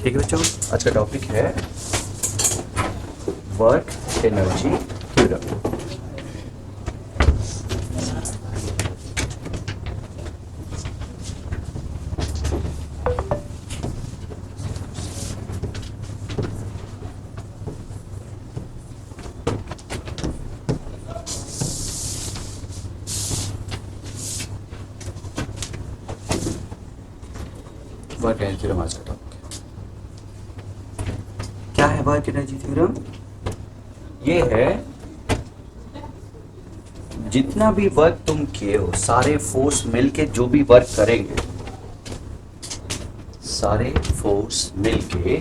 ठीक है बच्चों, आज का टॉपिक है work energy theorem. Work energy theorem आज का टॉपिक है। क्या है वर्क एनर्जी थ्योरम? ये है जितना भी वर्क तुम किए हो, सारे फोर्स मिलके जो भी वर्क करेंगे, सारे फोर्स मिलके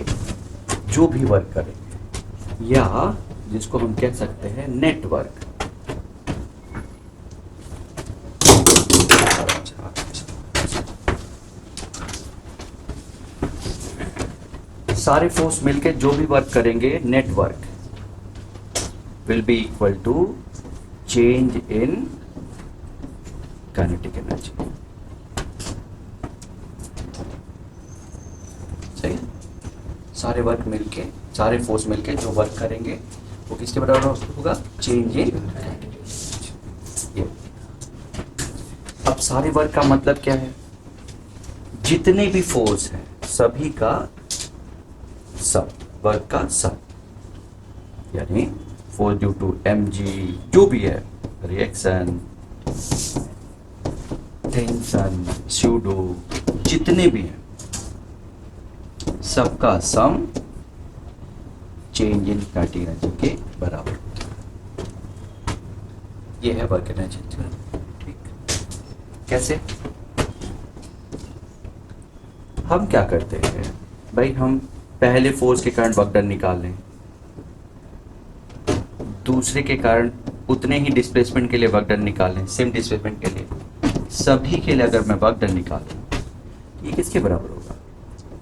जो भी वर्क करेंगे, या जिसको हम कह सकते हैं नेटवर्क। सारे फोर्स मिलके जो भी वर्क करेंगे, network will be equal to change in kinetic energy. सही? सारे वर्क मिलके, सारे फोर्स मिलके जो वर्क करेंगे वो किसके बराबर होगा? Change in kinetic energy. अब सारे वर्क का मतलब क्या है? जितने भी फोर्स हैं सभी का सब, वर्क का सब, यानी फोर्स ड्यू टू mg जो भी है, रिएक्शन, टेंशन, स्यूडो, जितने भी हैं सबका sum change in kinetic energy के बराबर। ये है वर्क एनर्जी थ्योरम। ठीक, कैसे? हम क्या करते हैं भाई, हम पहले फोर्स के कारण वर्क डन निकाल लें, दूसरे के कारण उतने ही डिस्प्लेसमेंट के लिए वर्क डन निकाल लें, सेम डिस्प्लेसमेंट के लिए, सभी के लिए अगर मैं वर्क डन निकाल लूं, ये किसके बराबर होगा?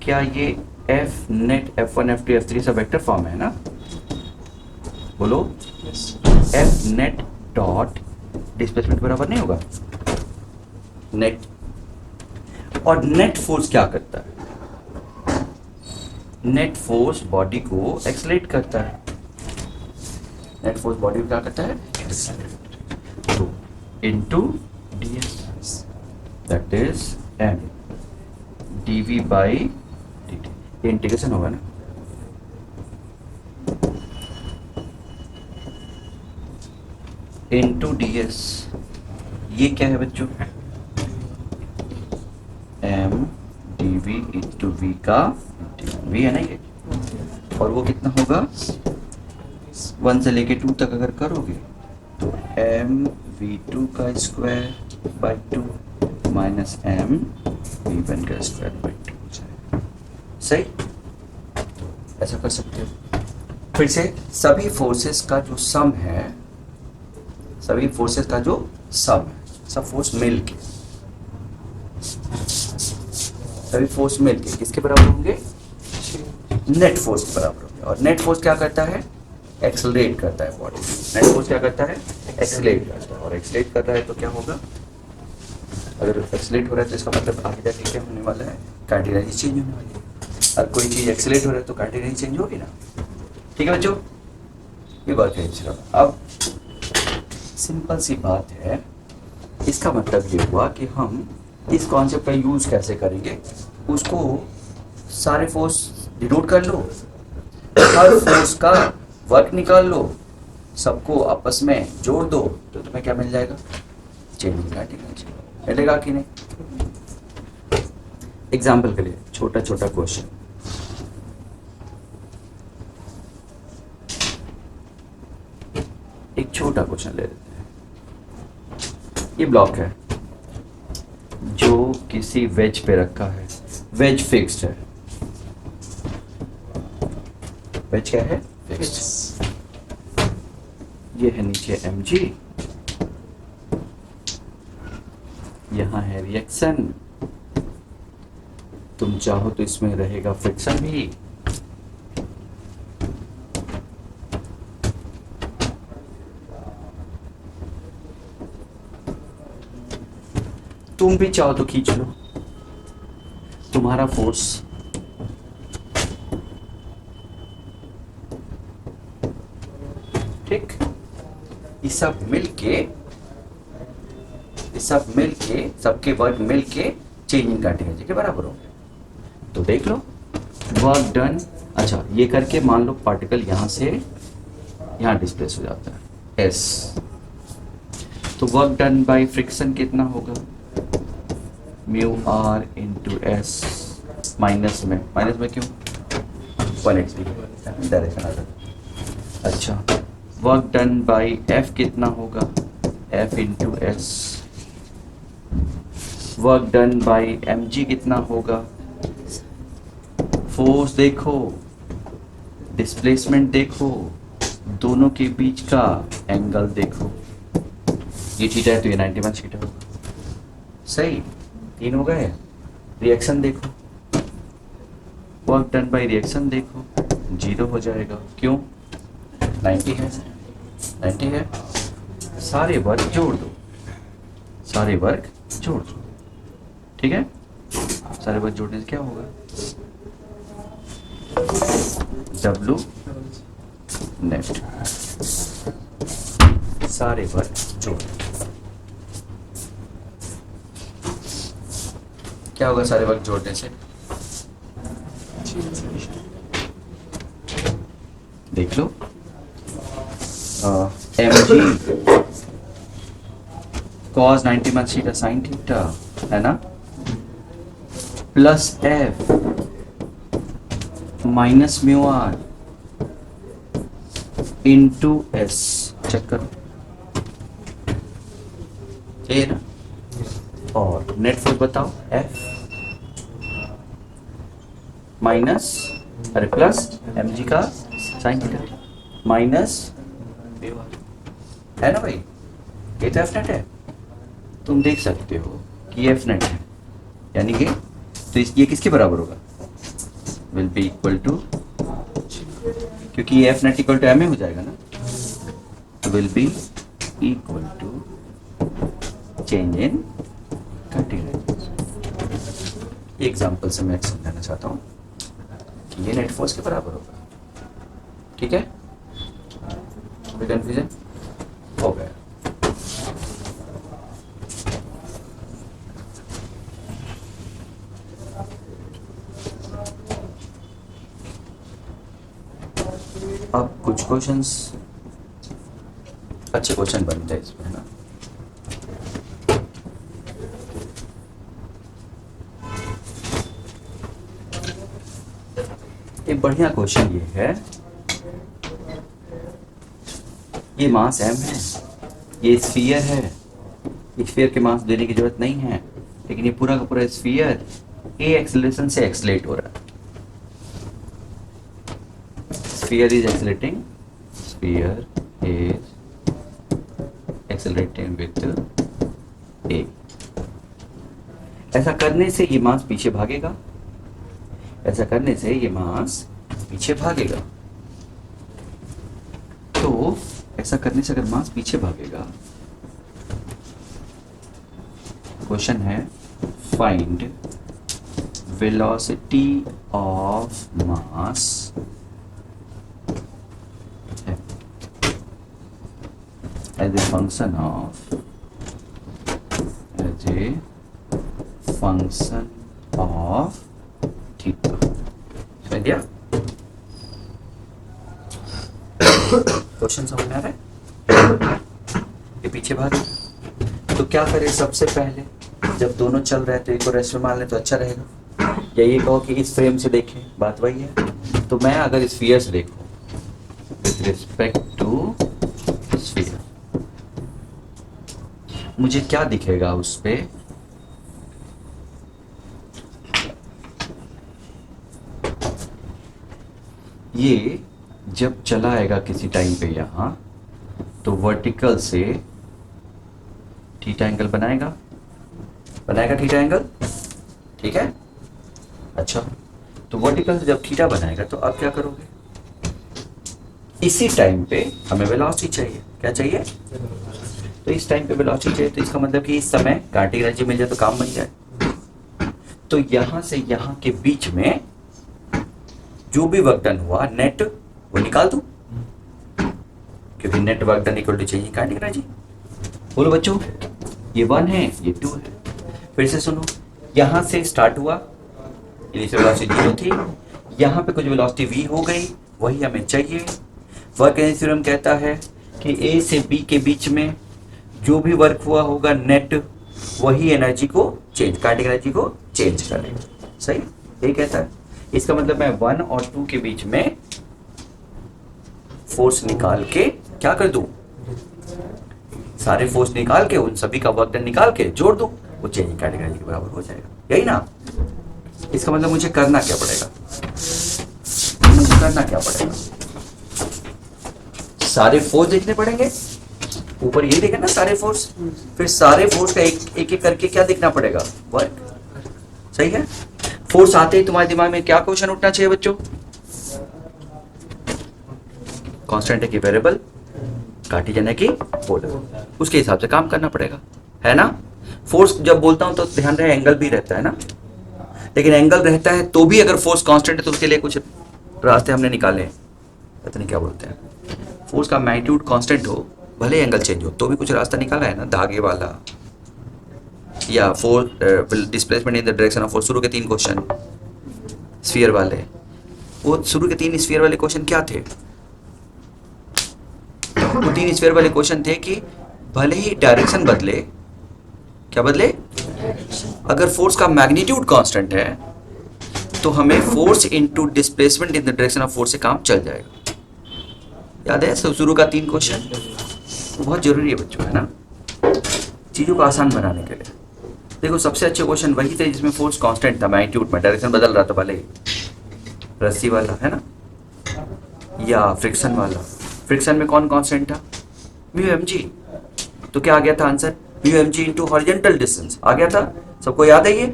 क्या ये F net F1 F2 F3 सब वेक्टर फॉर्म है ना? बोलो, एफ नेट डॉट डिस्प्लेसमेंट बराबर नहीं होगा नेट। और नेट फोर्स क्या करता है? नेट फोर्स बॉडी को एक्सेलरेट करता है। नेट फोर्स बॉडी को क्या करता है? तो into ds, that is m dv by dt। ये इंटीग्रेशन होगा ना? इनटू ds, ये क्या है बच्चों? m dv इंटू v का v है ना ये, और वो कितना होगा? 1 से लेके 2 तक अगर करोगे तो m v2 का square by 2 minus m v1 का स्क्वायर बाई 2 हो जाएगा। सही? ऐसा कर सकते हो। फिर से सभी फोर्सेस का जो सम है, सभी फोर्सेस का जो सम है, सब फोर्स मिलके, सभी फोर्स मिलके किसके बराबर होंगे? नेट फोर्स के बराबर होंगे। और नेट फोर्स क्या करता है? एक्सेलरेट करता है बॉडी। नेट फोर्स क्या करता है? एक्सेलरेट करता है। और एक्सेलरेट कर रहा है तो क्या होगा? अगर एक्सेलरेट हो रहा है तो इसका मतलब आगे जाके क्या होने वाला है? काइनेटिक एनर्जी चेंज होने वाली है। अगर कोई चीज एक्सेलरेट हो रहा है तो काइनेटिक एनर्जी चेंज होगी ना? ठीक है बच्चों, ये बात है। अब सिंपल सी बात है, इसका मतलब ये हुआ कि हम इस कॉन्सेप्ट का यूज कैसे करेंगे, उसको सारे फोर्स डिनोट कर लो, हर फोर्स का वर्क निकाल लो, सबको आपस में जोड़ दो, तो तुम्हें क्या मिल जाएगा? Change in kinetic energy. मिलेगा कि नहीं? एग्जाम्पल के लिए छोटा छोटा क्वेश्चन, एक छोटा क्वेश्चन ले लेते हैं। ये ब्लॉक है जो किसी वेज पे रखा है, वेज फिक्स्ड है। वेज क्या है? फिक्स्ड। ये है नीचे mg, यहाँ है रिएक्शन, तुम चाहो तो इसमें रहेगा फ्रिक्शन भी, तुम भी चाहो तो खींच लो। तुम्हारा फोर्स ठीक, ये सब मिलके सबके वर्क मिलके चेंज इन कंटीन्यूटी के बराबर होंगे। तो देख लो वर्क डन। अच्छा, ये करके मान लो पार्टिकल यहाँ से यहाँ डिस्प्लेस हो जाता है S, तो वर्क डन बाय फ्रिक्शन कितना होगा, mu r into s, minus में क्यों 180 डायरेक्शन आता है। अच्छा, वर्क डन बाय F कितना होगा, F into S. Work done bye mg कितना होगा, फोर्स देखो, डिस्प्लेसमेंट देखो, दोनों के बीच का एंगल देखो, ये थीटा है तो ये 91 थीटा होगा। सही, 3 हो गए। रिएक्शन देखो, वर्क डन बाय रिएक्शन देखो, 0 हो जाएगा। क्यों, 90 है। सारे वर्क जोड़ दो, ठीक है। सारे वर्क जोड़ने से क्या होगा, W नेट, सारे वर्क जोड़, क्या होगा सारे वर्क जोड़ने से, देख लो mg cos 90 theta sin theta है ना, plus F minus mu r into s, check करो, ये ना। और नेट फोर्स बताओ, F माइनस अरे प्लस mg का sin theta minus mu r, है ना भाई, ये तो F नेट है। तुम देख सकते हो कि F नेट है, यानी कि तो ये किसके बराबर होगा, विल बी इक्वल टू, क्योंकि ये F net equal to m हो जाएगा ना, तो will be equal to change in continuity. Example से मैं समझाना चाहता हूँ कि ये नेट फोर्स के बराबर होगा, ठीक है। कोई कंफ्यूजन हो गया, अब कुछ क्वेश्चंस अच्छे क्वेश्चन बनते हैं इसमें, है ना। एक बढ़िया क्वेश्चन ये है, ये मास m है, ये स्फीयर है, स्फीयर के मास देने की जरूरत नहीं है, लेकिन ये पूरा का पूरा स्फीयर a एक्सेलरेशन से एक्सलेट हो रहा है। Sphere is accelerating with a। ऐसा करने से ये मास पीछे भागेगा, तो ऐसा करने से अगर मास पीछे भागेगा, क्वेश्चन है find velocity of mass as a function of theta। समझ गया क्वेश्चन, समझ में आ रहा है। ये पीछे भाग, तो क्या करें, सबसे पहले जब दोनों चल रहे हैं तो एक को रेस्ट में मान ले तो अच्छा रहेगा, या ये कहो कि इस फ्रेम से देखें, बात वही है। तो मैं अगर स्फीयर से देखूं विथ रिस्पेक्ट टू स्फीयर, मुझे क्या दिखेगा उस पे, ये जब चला आएगा किसी टाइम पे यहां, तो वर्टिकल से थीटा एंगल बनाएगा थीटा एंगल, ठीक है। अच्छा, तो वर्टिकल से जब थीटा बनाएगा तो अब क्या करोगे, इसी टाइम पे हमें वेलोसिटी चाहिए, क्या चाहिए, तो इस टाइम पे वेलोसिटी चाहिए, तो इसका मतलब कि इस समय कांटिक एनर्जी मिल जाए तो काम बन जाए। तो यहां से यहां के बीच में जो भी वर्क डन हुआ नेट वो निकाल दूं, क्योंकि net work done equal to change in kinetic energy. बोलो बच्चों, ये 1 है, ये 2 है। फिर से सुनो, यहाँ से स्टार्ट हुआ, इनिशियल वेलोसिटी 0 थी, यहाँ पे कुछ वेलोसिटी v हो गई, वही हमें चाहिए। वर्क एनर्जी थ्योरम कहता है कि a से b के बीच में जो भी वर्क हुआ होगा नेट, वही एनर्जी को चेंज, काइनेटिक एनर्जी को चेंज करेगा। सही, यही कहता है। इसका मतलब मैं 1 और 2 के बीच में फोर्स निकाल के क्या कर दूं, सारे फोर्स निकाल के उन सभी का वर्क डन निकाल के जोड़ दूं, वो चेंज इन काइनेटिक एनर्जी के बराबर हो जाएगा। यही ना? इसका मतलब मुझे करना क्या पड़ेगा, मुझे करना क्या पड़ेगा, सारे फोर्स देखने पड़ेंगे, ऊपर ये देखा ना सारे फोर्स, फिर सारे फोर्स का एक एक करके क्या देखना पड़ेगा, वर्क। सही है? फोर्स आते ही तुम्हारे दिमाग में क्या क्वेश्चन उठना चाहिए बच्चों? कांस्टेंट है कि वेरिएबल, कार्टेशियन है कि पोलर, उसके हिसाब से काम करना पड़ेगा, है ना? फोर्स जब बोलता हूं तो ध्यान रहे एंगल भी रहता है ना, लेकिन एंगल रहता है तो भी अगर फोर्स कांस्टेंट है तो उसके लिए कुछ रास्ते हमने निकाले, पता नहीं क्या बोलते हैं। फोर्स का मैग्नीट्यूड कांस्टेंट हो, भले एंगल चेंज हो, तो भी कुछ रास्ता निकाला है ना, धागे वाला या force displacement in the direction of force. शुरू के 3 क्वेश्चन स्फीयर वाले, वो शुरू के 3 स्फीयर वाले क्वेश्चन क्या थे? वो 3 स्फीयर वाले क्वेश्चन थे कि भले ही डायरेक्शन बदले, क्या बदले? अगर फोर्स का मैग्नीट्यूड कांस्टेंट है तो हमें force into displacement in the direction of force से काम चल जाएगा। याद है शुरू का 3 क्वेश्चन? तो बहुत जरूरी है बच्चों, है ना, चीजों को आसान बनाने के लिए। देखो सबसे अच्छे क्वेश्चन वही थे जिसमें फोर्स कांस्टेंट था, मैग्नीट्यूड में डायरेक्शन बदल रहा था, भले ही रस्सी वाला, है ना, या फ्रिक्शन वाला। फ्रिक्शन में कौन कांस्टेंट था? Mu m g. तो क्या आ गया था answer? Mu m g into horizontal distance आ गया था। सबको याद है ये?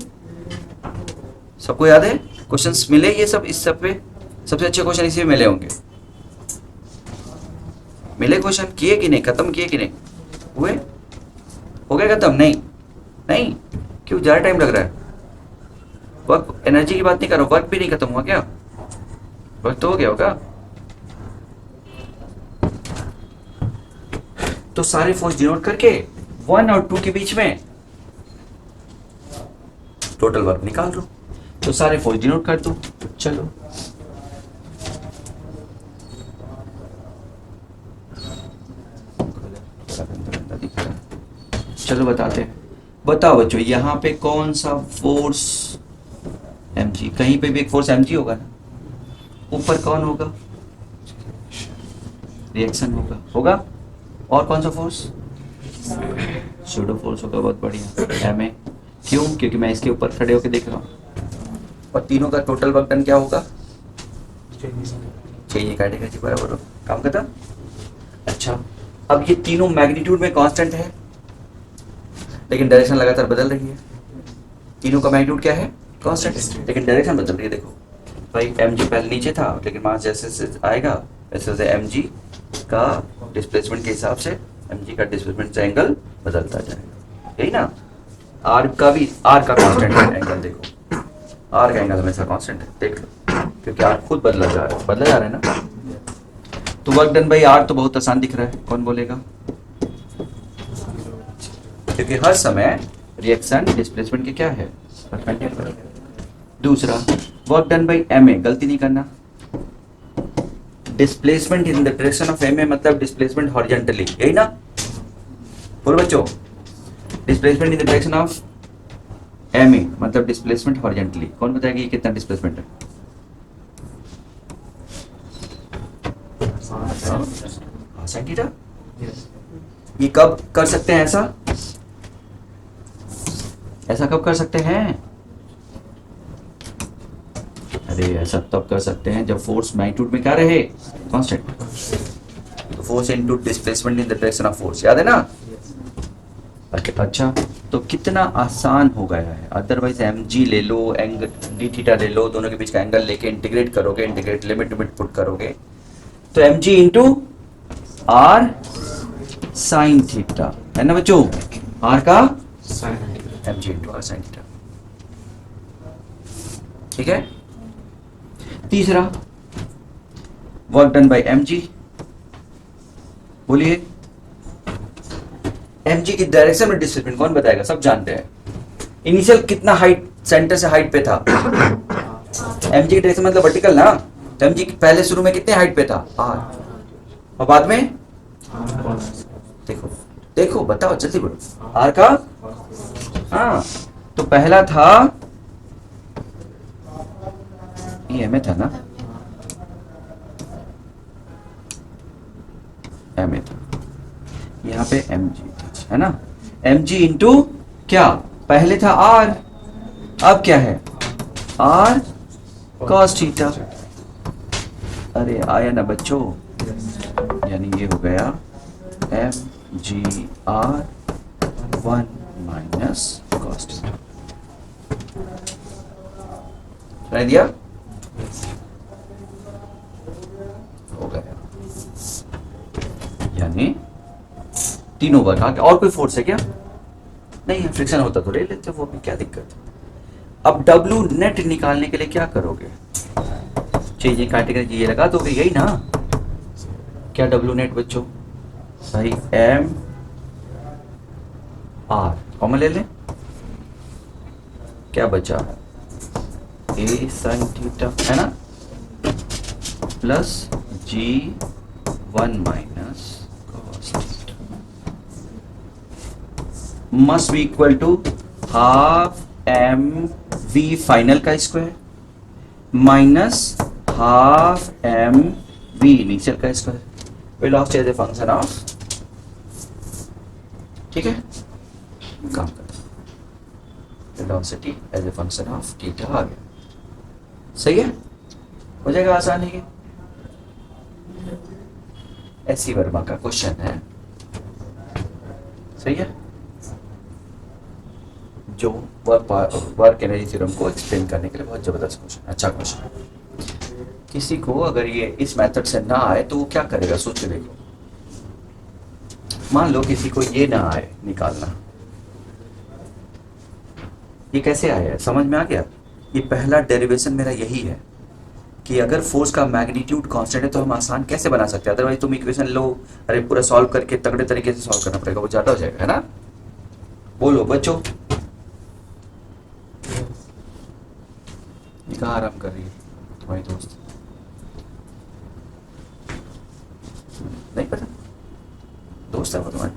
सबको याद है? क्वेश्चंस मिले ये सब, इस सब पे सबसे अच्छे क्वेश्चन इसी में मिले होंगे। मिले क्वेश्चन, किए कि नहीं, खत्म किए कि नहीं हुए? हो गया खत्म? नहीं नहीं, क्यों ज्यादा टाइम लग रहा है? वर्क एनर्जी की बात नहीं कर रहा हूं, वर्क भी नहीं खत्म हुआ क्या? वर्क तो हो गया होगा। तो सारे फोर्स डिनोट करके 1 और 2 के बीच में टोटल वर्क निकाल दो, तो सारे फोर्स डिनोट कर दो। चलो चलो बताते हैं। बताओ बच्चों, यहाँ पे कौन सा फोर्स mg, कहीं पे भी एक फोर्स mg होगा ना, ऊपर कौन होगा? रिएक्शन होगा। और कौन सा फोर्स? सूडो फोर्स होगा, बहुत बढ़िया, ma। क्यों? क्योंकि मैं इसके ऊपर खड़े होकर देख रहा हूँ, और तीनों का टोटल वर्क डन क्या होगा? चाहिए काइनेटिक एनर्जी बराबर हो, काम खत्म। अच्छा, अब ये तीनों मैग्नीट्यूड में कांस्टेंट है, लेकिन डायरेक्शन लगातार बदल रही है। तीनों का मैग्नीट्यूड क्या है? कांस्टेंट है, लेकिन डायरेक्शन बदल रही है। देखो भाई, mg पहले नीचे था, लेकिन मास जैसे जैसे आएगा वैसे वैसे mg का डिस्प्लेसमेंट के हिसाब से mg का डिस्प्लेसमेंट से एंगल बदलता जाएगा, यही ना? r का भी, r का कांस्टेंट है एंगल, देखो r का एंगल हमेशा कांस्टेंट है, देख लो, क्योंकि r खुद बदला जा रहा है ना। तो वर्क डन बाई r तो बहुत आसान दिख रहा है, कौन बोलेगा? क्योंकि हर समय रिएक्शन डिस्प्लेसमेंट के क्या है? परपेंडिकुलर। दूसरा, वर्क डन बाई ma, गलती नहीं करना, displacement in the direction of ma मतलब डिस्प्लेसमेंट हॉरिजॉन्टली, यही ना? बोलो बच्चों, displacement in the direction of ma मतलब डिस्प्लेसमेंट हॉरिजॉन्टली। कौन बताएगा ये कितना डिस्प्लेसमेंट है? sin theta. ये कब कर सकते हैं ऐसा? ऐसा कब कर सकते हैं? अरे ऐसा तब कर सकते हैं जब फोर्स मैग्नीट्यूड में क्या रहे? कांस्टेंट। तो force into displacement in the direction of force, याद है ना? अच्छा, तो कितना आसान हो गया है। अदरवाइज mg ले लो, एंगल d थीटा ले लो, दोनों के बीच का एंगल लेके इंटीग्रेट करोगे, इंटीग्रेट लिमिट लिमिट पुट करोगे, तो mg into r sine theta, है ना बच्चों? r का mg into r sine theta, ठीक है। तीसरा, वर्क डन बाय mg बोलिए, mg की डायरेक्शन में डिस्प्लेसमेंट कौन बताएगा? सब जानते हैं। इनिशियल कितना हाइट, सेंटर से हाइट पे था? mg की डायरेक्शन मतलब वर्टिकल ना, तो mg पहले शुरू में कितने हाइट पे था? r, और बाद में देखो देखो बताओ जल्दी बोलो, r का, हाँ, तो पहला था ये में था ना, में था, यहाँ पे mg है ना, mg इंटू क्या, पहले था r, अब क्या है? r cos theta. अरे आया ना बच्चों, यानी ये हो गया mgr 1 माइनस cos थीटा। सुनाई दिया? हो गया, यानी तीनों वर्क आ गया। और कोई फोर्स है क्या? नहीं है, फ्रिक्शन होता तो ले लेते, वो भी क्या दिक्कत है। अब W नेट निकालने के लिए क्या करोगे? चेंजिंग कैटेगरी ये लगा दोगे, यही ना? क्या W नेट बच्चों? भाई M R कॉमन ले लें, क्या बचा? A sin थीटा है ना, plus G1 minus cos theta must be equal to half mv final का square minus half mv initial का square, velocity as a function of, ठीक है, काम करते, velocity as a function of theta आ गया। सही है, हो जाएगा आसानी के। एससी वर्मा का क्वेश्चन है, सही है, जो वर्क एनर्जी थ्योरम को एक्सप्लेन करने के लिए बहुत जबरदस्त क्वेश्चन, अच्छा क्वेश्चन है। किसी को अगर ये इस मेथड से ना आए तो वो क्या करेगा, सोच के देखो। मान लो किसी को ये ना आए निकालना, ये कैसे आया है समझ में आ गया? ये पहला डेरिवेशन मेरा यही है कि अगर फोर्स का मैग्नीट्यूड कांस्टेंट है तो हम आसान कैसे बना सकते हैं, अदरवाइज तुम इक्वेशन लो, अरे पूरा सॉल्व करके तगड़े तरीके से सॉल्व करना पड़ेगा, वो ज्यादा हो जाएगा, है ना? बोलो बच्चों, ये कहाँ आराम कर रही है तुम्हारी दोस्त? नहीं पता, दोस्त है वो तुम्हारी।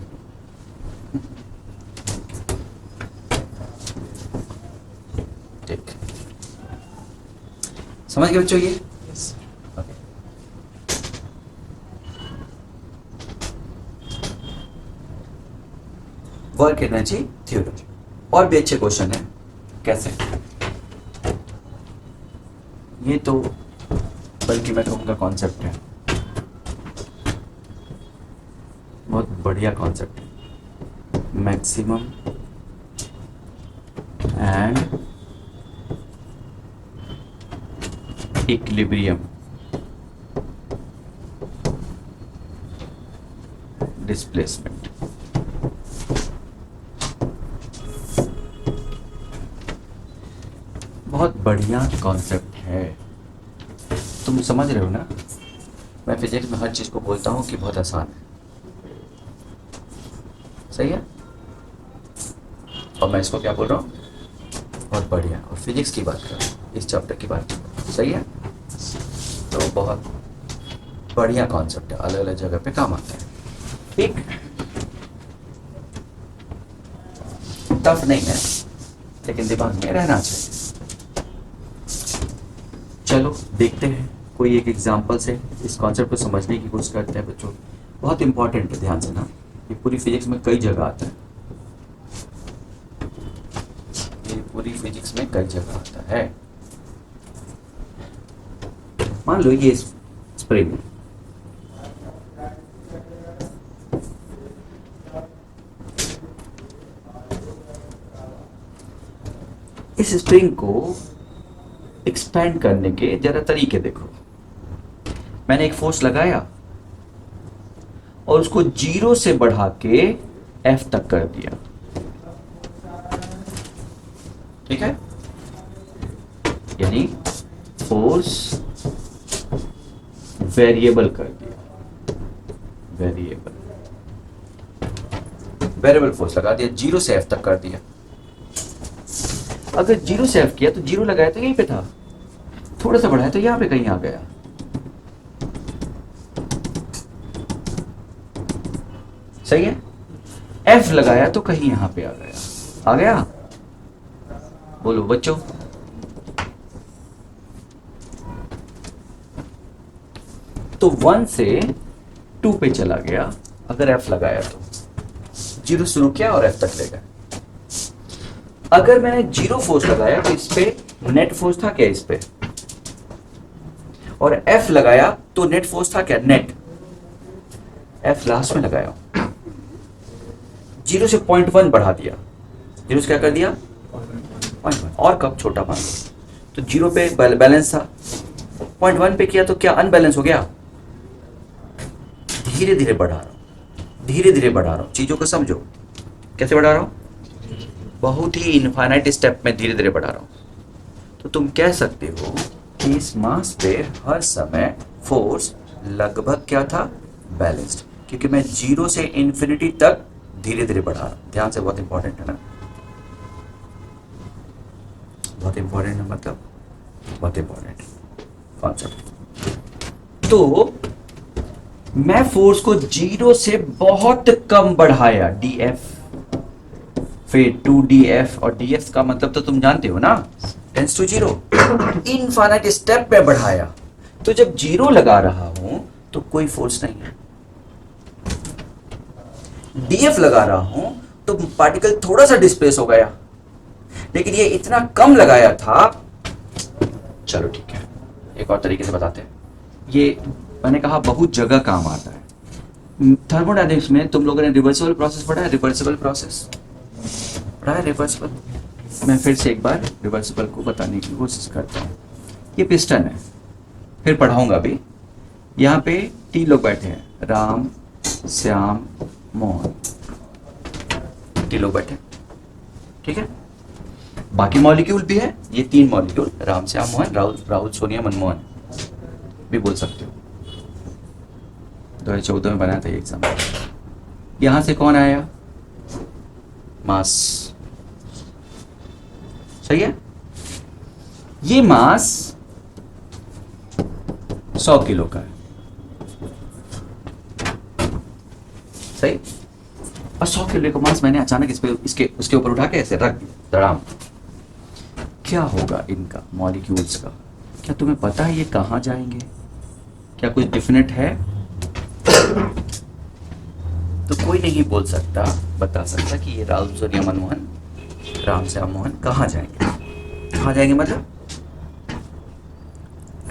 ठीक, समझ गए बच्चों ये? वर्क एनर्जी थ्योरम और भी अच्छे क्वेश्चन है। कैसे? ये तो बल्कि मैं कहूँगा कॉन्सेप्ट है, बहुत बढ़िया कॉन्सेप्ट है, मैक्सिमम एंड इक्विलिब्रियम डिस्प्लेसमेंट। बहुत बढ़िया कॉन्सेप्ट है, तुम समझ रहे हो ना? मैं फिजिक्स में हर चीज को बोलता हूँ कि बहुत आसान है, सही है, और मैं इसको क्या बोल रहा हूँ, बहुत बढ़िया, और फिजिक्स की बात कर रहा हूँ, इस चैप्टर की बात कर रहा हूँ, सही है। तो बहुत बढ़िया कॉन्सेप्ट है, अलग अलग जगह पे काम आता है, ठीक, टफ नहीं है लेकिन दिमाग में रहना चाहिए। चलो देखते हैं कोई एक एग्जांपल से इस कॉन्सेप्ट को समझने की कोशिश करते हैं बच्चों। बहुत इंपॉर्टेंट है, ध्यान से ना, ये पूरी फिजिक्स में कई जगह आता है, ये पूरी फिजिक्स में कई जगह आता है। मान लो ये स्प्रिंग, इस स्प्रिंग को एक्सपेंड करने के जरा तरीके देखो। मैंने एक फोर्स लगाया और उसको 0 से बढ़ा के F तक कर दिया, ठीक है, यानी फोर्स वेरिएबल कर दिया, वेरिएबल। वेरिएबल फोर्स लगा दिया, 0 से F तक कर दिया। अगर 0 से F किया तो 0 लगाया तो यहीं पे था, थोड़ा सा बढ़ाया तो यहाँ पे कहीं आ गया। सही है। F लगाया तो कहीं यहाँ पे आ गया, आ गया? बोलो बच्चों। तो 1 से 2 पे चला गया, अगर F लगाया तो 0 शुरू किया और F तक ले गया। अगर मैंने 0 फोर्स लगाया तो इस पे नेट फोर्स था क्या इस पे, और F लगाया तो नेट फोर्स था क्या, नेट। F लास्ट में लगाया, 0 से 0.1 बढ़ा दिया, 0 से क्या कर दिया 0.1, और कब छोटा मान तो 0 पे बैलेंस था, 0.1 पे किया तो क्या अनबैलेंस हो गया। धीरे धीरे बढ़ा रहा हूं, धीरे धीरे बढ़ा रहा हूं, चीजों को समझो कैसे बढ़ा रहा हूं, बहुत ही इनफाइनाइट स्टेप में धीरे धीरे बढ़ा रहा हूं। तो तुम कह सकते हो कि इस मास पे हर समय फोर्स लगभग क्या था, बैलेंस्ड, क्योंकि मैं 0 से इंफिनिटी तक धीरे धीरे बढ़ा रहा हूं। ध्यान से, बहुत इंपॉर्टेंट है ना, बहुत इंपॉर्टेंट है, मतलब बहुत इंपॉर्टेंट कॉन्सेप्ट। तो मैं फोर्स को 0 से बहुत कम बढ़ाया, dF, फिर 2dF, और dF का मतलब तो तुम जानते हो ना, टेंस टू 0, इनफाइनाइट स्टेप में बढ़ाया। तो जब 0 लगा रहा हूं तो कोई फोर्स नहीं है, dF लगा रहा हूं तो पार्टिकल थोड़ा सा डिस्प्लेस हो गया, लेकिन ये इतना कम लगाया था। चलो ठीक है, एक और तरीके से बताते हैं। ये मैंने कहा बहुत जगह काम आता है। थर्मोडायनेमिक्स में तुम लोगों ने रिवर्सिबल प्रोसेस पढ़ा है, रिवर्सिबल प्रोसेस पढ़ा है, रिवर्सिबल। मैं फिर से एक बार रिवर्सिबल को बताने की कोशिश करता हूँ। ये पिस्टन है, फिर पढ़ाऊंगा भी। यहाँ पे 3 लोग बैठे हैं, राम, श्याम, मोहन, 3 लोग बैठे, ठीक है। बाकी मॉलिक्यूल भी है, ये 3 मॉलिक्यूल, राम, श्याम, मोहन, राहुल, सोनिया, मनमोहन भी बोल सकते हो। 2014 में बनाया था ये एग्जाम। यहां से कौन आया, मास, सही है। ये मास 100 किलो का है, सही। और 100 किलो का मास मैंने अचानक इसके ऊपर उठा के ऐसे रख दिया, धड़ाम। क्या होगा इनका मॉलिक्यूल्स का, क्या तुम्हें पता है ये कहां जाएंगे, क्या कुछ डेफिनेट है? तो कोई नहीं बोल सकता, बता सकता कि ये राहुल, सोनिया, मनमोहन, राम, श्याम, मोहन कहाँ जाएंगे, कहाँ जाएंगे, मतलब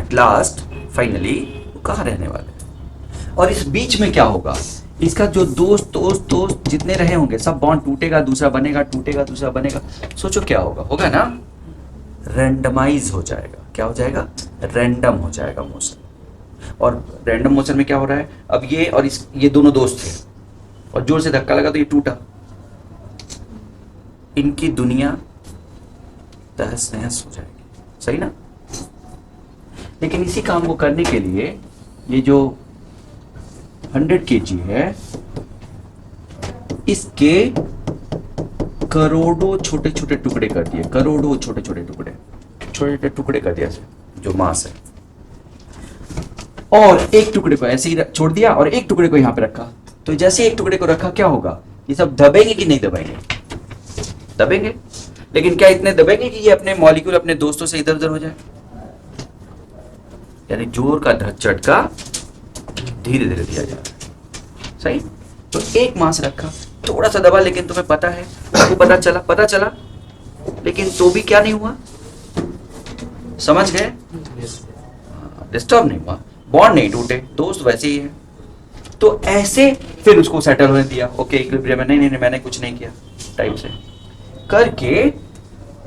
एट लास्ट फाइनली वो कहाँ रहने वाले हैं। और इस बीच में क्या होगा, इसका जो दोस्त जितने रहे होंगे सब बॉन्ड टूटेगा, दूसरा बनेगा, टूटेगा, दूसरा बनेगा। सोचो क्या होगा ना, रैंडमाइज हो जाएगा। क्या हो जाएगा, रैंडम हो जाएगा मोशन। और रैंडम मोशन में क्या हो रहा है, अब ये और ये दोनों दोस्त थे और जोर से धक्का लगा तो ये टूटा, इनकी दुनिया तहस नहस हो जाएगी, सही ना। लेकिन इसी काम को करने के लिए ये जो 100 kg है, इसके करोड़ों छोटे छोटे टुकड़े कर दिए, करोड़ों छोटे छोटे टुकड़े कर दिया जो मास है। और एक टुकड़े को ऐसे ही छोड़ दिया और एक टुकड़े को यहां पे रखा। तो जैसे एक टुकड़े को रखा क्या होगा, ये सब दबेंगे कि नहीं दबेंगे, दबेंगे। लेकिन क्या इतने दबेंगे कि ये अपने मॉलिक्यूल अपने दोस्तों से इधर उधर हो जाए, यानी जोर का झटका धीरे धीरे दिया जा रहा है, सही। तो एक मास रखा, थोड़ा सा दबा, लेकिन तुम्हें पता है, आपको पता चला, लेकिन तो भी क्या नहीं हुआ, समझ गए, डिस्टर्ब नहीं हुआ, बॉन्ड नहीं टूटे, दोस्त वैसे ही है। तो ऐसे फिर उसको सेटल होने दिया, ओके इक्विलिब्रियम में, नहीं मैंने कुछ नहीं किया टाइप से करके,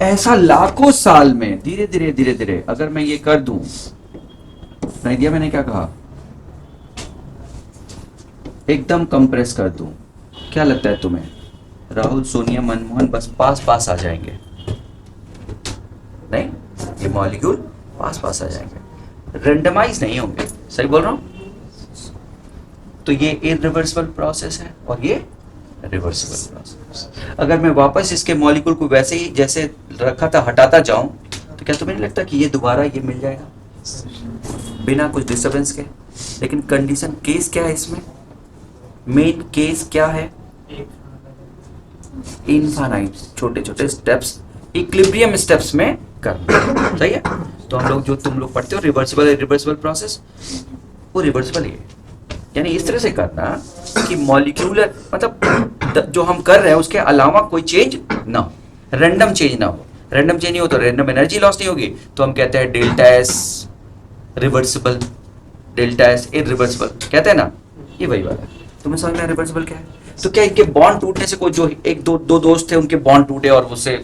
ऐसा लाखों साल में धीरे धीरे अगर मैं ये कर दूं, नहीं दिया मैंने, क्या कहा, एकदम कंप्रेस कर दूं, क्या लगता है तुम्हें, राहुल, सोनिया, मनमोहन बस पास आ जाएंगे? नहीं, ये मॉलिक्यूल पास आ जाएंगे, रेंडमाइज नहीं होंगे, सही बोल रहा हूं। तो ये इरिवर्सिबल प्रोसेस है और ये रिवर्सिबल प्रोसेस। अगर मैं वापस इसके मॉलिक्यूल को वैसे ही जैसे रखा था हटाता जाऊं तो क्या तुम्हें नहीं लगता कि ये दोबारा ये मिल जाएगा बिना कुछ डिस्टरबेंस के? लेकिन कंडीशन केस क्या है इसमें? मेन केस क्या है? इनफाइनाइट छोटे छोटे स्टेप्स इक्विलिब्रियम स्टेप्स में करना। सही है? तो हम लोग जो तुम लोग पढ़ते हो रिवर्सिबल प्रोसेस, वो रिवर्सिबल है। यानी इस तरह से करना कि मॉलिक्यूलर मतलब जो हम कर रहे हैं उसके अलावा कोई चेंज ना हो, रैंडम चेंज ना हो। रैंडम चेंज नहीं हो तो रैंडम एनर्जी लॉस नहीं होगी, तो हम कहते हैं delta S reversible, delta S irreversible कहते हैं ना, ये वही वाला है। तुम्हें समझ में रिवर्सिबल क्या है? तो क्या इनके बॉन्ड टूटने से कोई जो एक दो दोस्त थे उनके बॉन्ड टूटे और उससे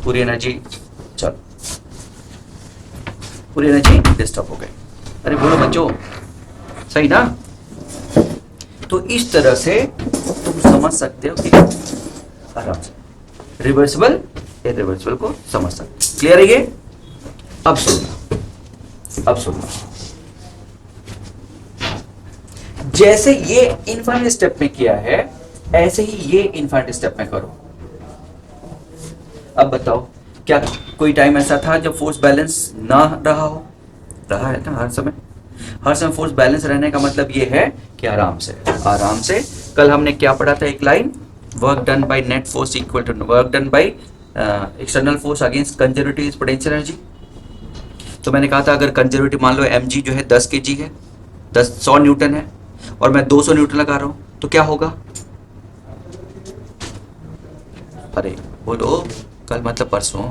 पूरी एनर्जी पूरी एनर्जी डिस्टर्ब हो गई? अरे बोलो बच्चों, सही ना? तो इस तरह से तुम समझ सकते हो कि आराम से रिवर्सिबल इरिवर्सिबल को समझ सकते। क्लियर है ये? अब सुनना जैसे ये इनफाइनाइट स्टेप में किया है ऐसे ही ये इनफाइनाइट स्टेप में करो। अब बताओ, क्या कोई टाइम ऐसा था जब फोर्स बैलेंस ना रहा हो? रहा है ना हर समय फोर्स बैलेंस रहने का मतलब ये है कि आराम से कल हमने क्या पढ़ा था? एक line, work done by net force equal to work done by external force against conservative potential energy. तो मैंने कहा था अगर कंजर्वेटिव मान लो mg जो है 10 kg है, 100 न्यूटन है और मैं 200 न्यूटन लगा रहा हूं तो क्या होगा? अरे बोलो, कल मतलब परसों,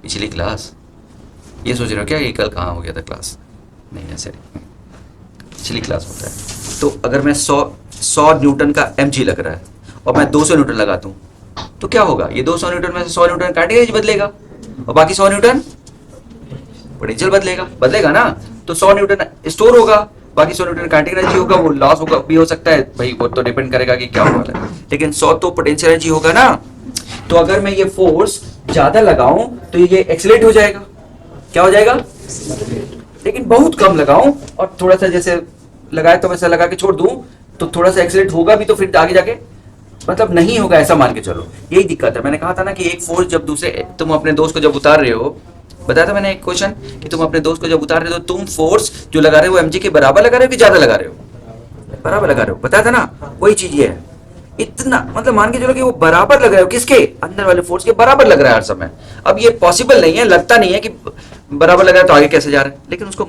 पिछली क्लास। ये सोच रहे हो क्या ये कल कहाँ हो गया था क्लास? नहीं ऐसे पिछली क्लास होता है। तो अगर मैं 100 न्यूटन का mg लग रहा है और मैं 200 न्यूटन लगा दूं तो क्या होगा? ये 200 न्यूटन में से 100 न्यूटन काइनेटिक एनर्जी बदलेगा और बाकी 100 न्यूटन पोटेंशियल बदलेगा ना। तो 100 न्यूटन स्टोर होगा, बाकी 100 न्यूटन काइनेटिक एनर्जी होगा, वो लॉस होगा भी हो सकता है भाई, वो तो डिपेंड करेगा कि क्या होने वाला है, लेकिन 100 तो पोटेंशियल एनर्जी होगा ना। तो अगर मैं ये फोर्स ज्यादा लगाऊं तो ये एक्सीलरेट हो जाएगा। क्या हो जाएगा? लेकिन बहुत कम लगाऊं और थोड़ा सा जैसे लगाए तो वैसा लगा के छोड़ दूं तो थोड़ा सा एक्सीलरेट होगा भी, तो फिर आगे जाके मतलब नहीं होगा, ऐसा मान के चलो। यही दिक्कत है। मैंने कहा था ना कि एक फोर्स जब दूसरे, तुम अपने दोस्त को जब उतार रहे हो, बताया था मैंने एक क्वेश्चन कि तुम अपने दोस्त को जब उतार रहे हो तो तुम फोर्स जो लगा रहे हो mg के बराबर लगा रहे हो कि ज्यादा लगा रहे हो? बराबर लगा रहे हो, बताया था ना। वही चीज ये है, इतना मतलब मान के चलो कि वो बराबर लग रहे हो, किसके? अंदर वाले फोर्स के बराबर लग रहा है हर समय। अब ये पॉसिबल नहीं है, लगता नहीं है कि बराबर लग रहा है तो आगे कैसे जा रहा है, लेकिन उसको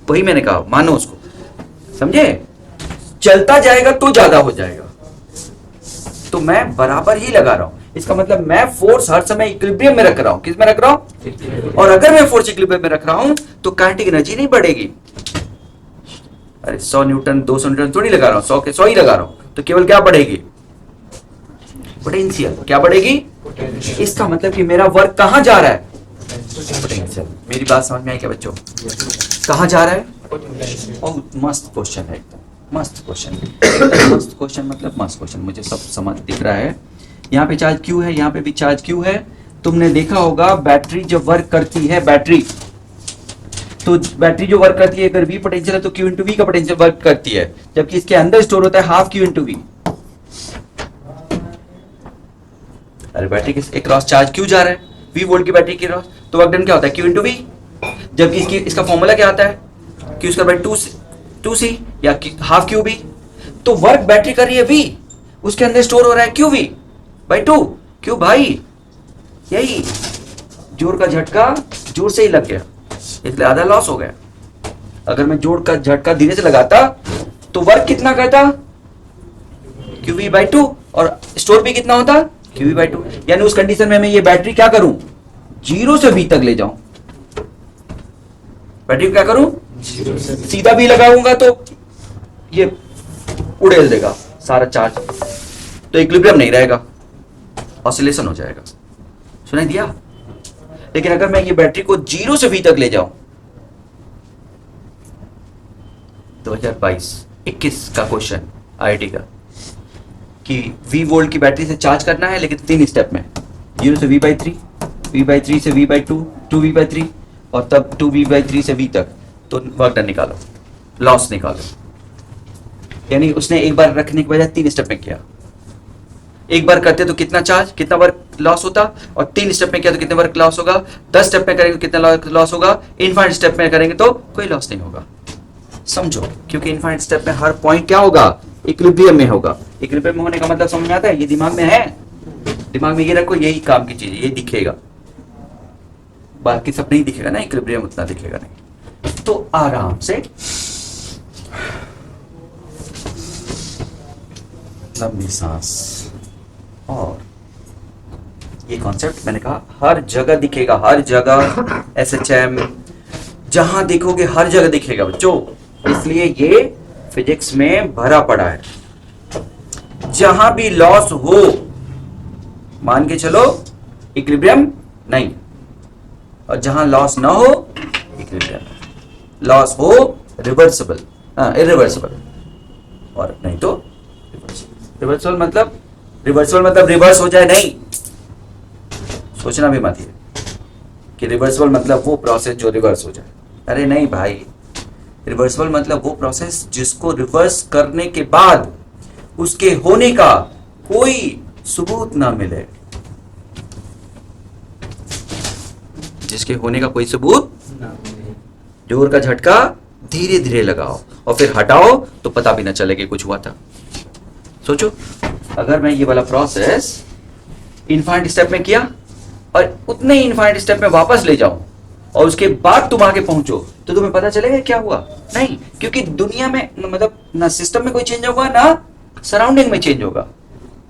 वही मैंने कहा, मानो उसको, समझे? चलता जाएगा तो ज्यादा हो जाएगा। तो मैं बराबर ही लगा रहा हूं, इसका मतलब मैं फोर्स हर समय इक्विलिब्रियम में रख रहा हूं। किस में रख रहा हूं? और अगर मैं फोर्स इक्विलिब्रियम में रख रहा हूं तो काइनेटिक एनर्जी नहीं बढ़ेगी। अरे 100 न्यूटन 200 न्यूटन थोड़ी लगा रहा हूं, 100 के 100 ही लगा रहा हूं, तो केवल क्या बढ़ेगी? पोटेंशियल। क्या बढ़ेगी? इसका मतलब कि मेरा वर्क कहां जा रहा है? पोटेंशियल। मेरी बात समझ में आई क्या बच्चों? कहां जा रहा है? बहुत मस्त क्वेश्चन है, एकदम मस्त क्वेश्चन। मस्त क्वेश्चन मतलब मस्त क्वेश्चन, मुझे सब समझ दिख रहा है। यहाँ पे चार्ज क्यू है, यहाँ पे भी चार्ज क्यू है। तुमने देखा होगा बैटरी जब वर्क करती है, बैटरी जो वर्क करती है, अगर V पोटेंशियल है तो Q इंटू V का पोटेंशियल वर्क करती है, जबकि इसके अंदर स्टोर होता है हाफ Q इंटू V। अरे बैटरी के क्रॉस चार्ज Q जा रहा है, V वोल्ट की बैटरी के क्रॉस, तो वर्क डन क्या होता है? Q into V। जबकि इसका फॉर्मूला क्या आता है? Q स्क्वायर बाय 2C या हाफ QV। तो वर्क बैटरी कर रही है V, उसके अंदर स्टोर हो रहा है QV बाई 2। क्यों भाई? यही जोर का झटका जोर से ही लग गया, इसलिए आधा लॉस हो गया। अगर मैं जोर का झटका धीरे से लगाता तो वर्क कितना करता? QV बाई 2 और स्टोर भी कितना होता? QV by 2। यानी उस कंडीशन में मैं ये बैटरी क्या करूं? 0 से V तक ले जाऊं। बैटरी को क्या करूं? सीधा भी लगाऊंगा तो ये उड़ेल देगा सारा चार्ज, तो इक्विलिब्रियम नहीं रहेगा, ऑसिलेशन हो जाएगा। सुनाई दिया? लेकिन अगर मैं ये बैटरी को 0 से V तक ले जाऊं, 2022-21 का क्वेश्चन IIT का, कि V वोल्ट की बैटरी से चार्ज करना है, लेकिन 3 स्टेप में, 0 से V/3, V/3 से V/2, 2V/3 और तब 2V/3 से V तक। तो वर्क डन निकालो, लॉस निकालो। यानी उसने एक बार रखने के बजाय 3 स्टेप में किया। एक बार करते तो कितना चार्ज, कितना वर्क लॉस होता, और 3 स्टेप में किया तो कितने वर्क लॉस होगा, 10 स्टेप में करेंगे कितना लॉस होगा, इनफाइनाइट स्टेप में करेंगे तो कोई लॉस नहीं होगा। समझो, क्योंकि इनफाइनाइट स्टेप में हर पॉइंट क्या होगा, इक्विलिब्रियम में होगा। इक्विलिब्रियम में होने का मतलब समझ में आता है, ये दिमाग में है, दिमाग में ये रखो, यही काम की चीज है, ये दिखेगा, बाकी सब नहीं दिखेगा ना, इक्विलिब्रियम उतना दिखेगा नहीं। तो आराम से लंबी सांस, और ये कॉन्सेप्ट मैंने कहा हर जगह दिखेगा, हर जगह एसएचएम जहां देखोगे हर जगह दिखेगा बच्चों, इसलिए ये फिजिक्स में भरा पड़ा है। जहां भी लॉस हो, मान के चलो इक्विलिब्रियम नहीं, और जहां लॉस ना हो इक्विलिब्रियम, लॉस हो रिवर्सिबल, इरिवर्सिबल, और नहीं तो रिवर्सिबल मतलब रिवर्स हो जाए, नहीं सोचना भी मत ये कि रिवर्सिबल मतलब वो प्रोसेस जो रिवर्स हो जाए, अरे नहीं भाई, रिवर्सिबल मतलब वो प्रोसेस जिसको रिवर्स करने के बाद उसके होने का कोई सबूत ना मिले, जिसके होने का कोई सबूत ना मिले। जोर का झटका धीरे धीरे लगाओ और फिर हटाओ तो पता भी ना चले कि कुछ हुआ था। सोचो, अगर मैं ये वाला प्रोसेस इनफाइनाइट स्टेप में किया और उतने ही इनफाइनाइट स्टेप में वापस ले जाऊं और उसके बाद तुम आगे पहुंचो, तो तुम्हें पता चलेगा क्या हुआ? नहीं, क्योंकि दुनिया में मतलब ना सिस्टम में कोई चेंज होगा ना सराउंडिंग में चेंज होगा,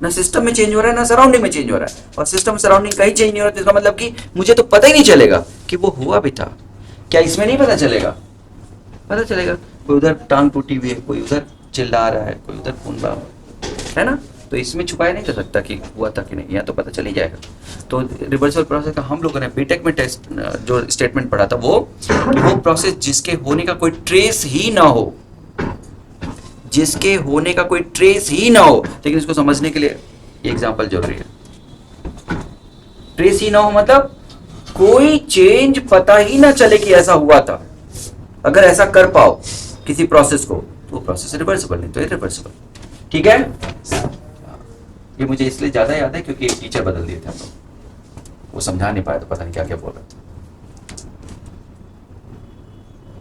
ना सिस्टम में चेंज हो रहा है ना सराउंडिंग में चेंज हो रहा है, और सिस्टम सराउंडिंग कहीं चेंज नहीं हो रहा है, तो इसका मतलब कि मुझे तो पता ही नहीं चलेगा कि वो हुआ भी था। क्या इसमें नहीं पता चलेगा? पता चलेगा, कोई उधर टांग टूटी हुई है, कोई उधर चिल्ला रहा है, कोई उधर खून बहा है ना, तो इसमें छुपाया नहीं जा सकता कि हुआ था कि नहीं, यहाँ तो पता चल ही जाएगा। तो रिवर्सल प्रोसेस का हम लोगों ने बीटेक में टेस्ट जो स्टेटमेंट पढ़ा था वो कि वो प्रोसेस जिसके होने का कोई ट्रेस ही ना हो, जिसके होने का कोई ट्रेस ही ना हो, लेकिन इसको समझने के लिए एग्जांपल जरूरी है। ट्रेस ही ना हो मतलब कोई चेंज पता ही ना चले कि ऐसा हुआ था। अगर ऐसा कर पाओ किसी प्रोसेस को तो वो प्रोसेस रिवर्सिबल, नहीं तो इरिवर्सिबल। ठीक है, ये मुझे इसलिए ज्यादा याद है क्योंकि एक टीचर बदल दिए थे हम लोग, वो समझा नहीं पाया तो पता नहीं क्या क्या बोल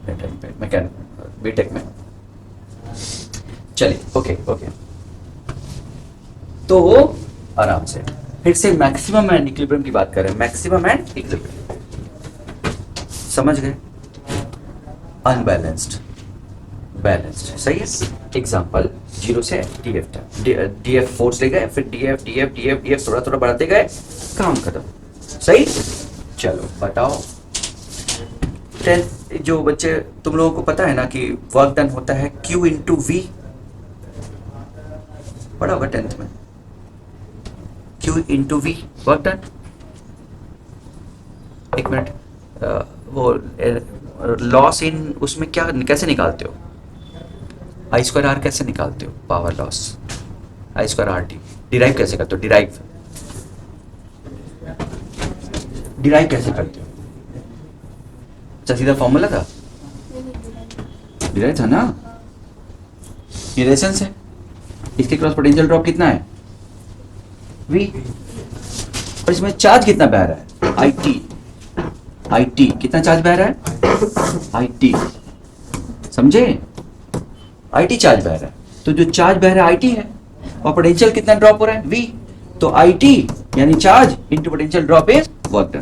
रहे थे मैकेनिक बीटेक में। चलिए, ओके ओके, तो आराम से फिर से मैक्सिमम एंड इक्विलिब्रियम की बात करें। मैक्सिमम एंड इक्विलिब्रियम समझ गए? अनबैलेंस्ड, बैलेंस्ड, सही है। एग्जांपल 0 से DF तक, DF फोर्स ले गए, फिर DF DF DF DF थोड़ा थोड़ा बढ़ाते गए, काम खत्म। सही, चलो बताओ। 10th जो बच्चे, तुम लोगों को पता है ना कि वर्क डन होता है Q इंटू V, पढ़ा होगा 10th में, Q into V work done. एक मिनट, वो लॉस इन उसमें क्या कैसे निकालते हो? आई स्क्वायर आर कैसे निकालते हो? पावर लॉस आई स्क्वायर आर टी डिराइव कैसे करते हो? डिराइव कैसे करते हो? अच्छा, सीधा फॉर्मूला था, डिराइव था ना, ये रेजिस्टेंस है, इसके क्रॉस पोटेंशियल ड्रॉप कितना है? V, और इसमें चार्ज कितना बह रहा है? IT कितना चार्ज बह रहा है? IT, समझे? IT चार्ज बह रहा है, तो जो चार्ज बह रहा है IT है, और पोटेंशियल कितना ड्रॉप हो रहा है? V, तो IT यानी charge into potential drop is work done,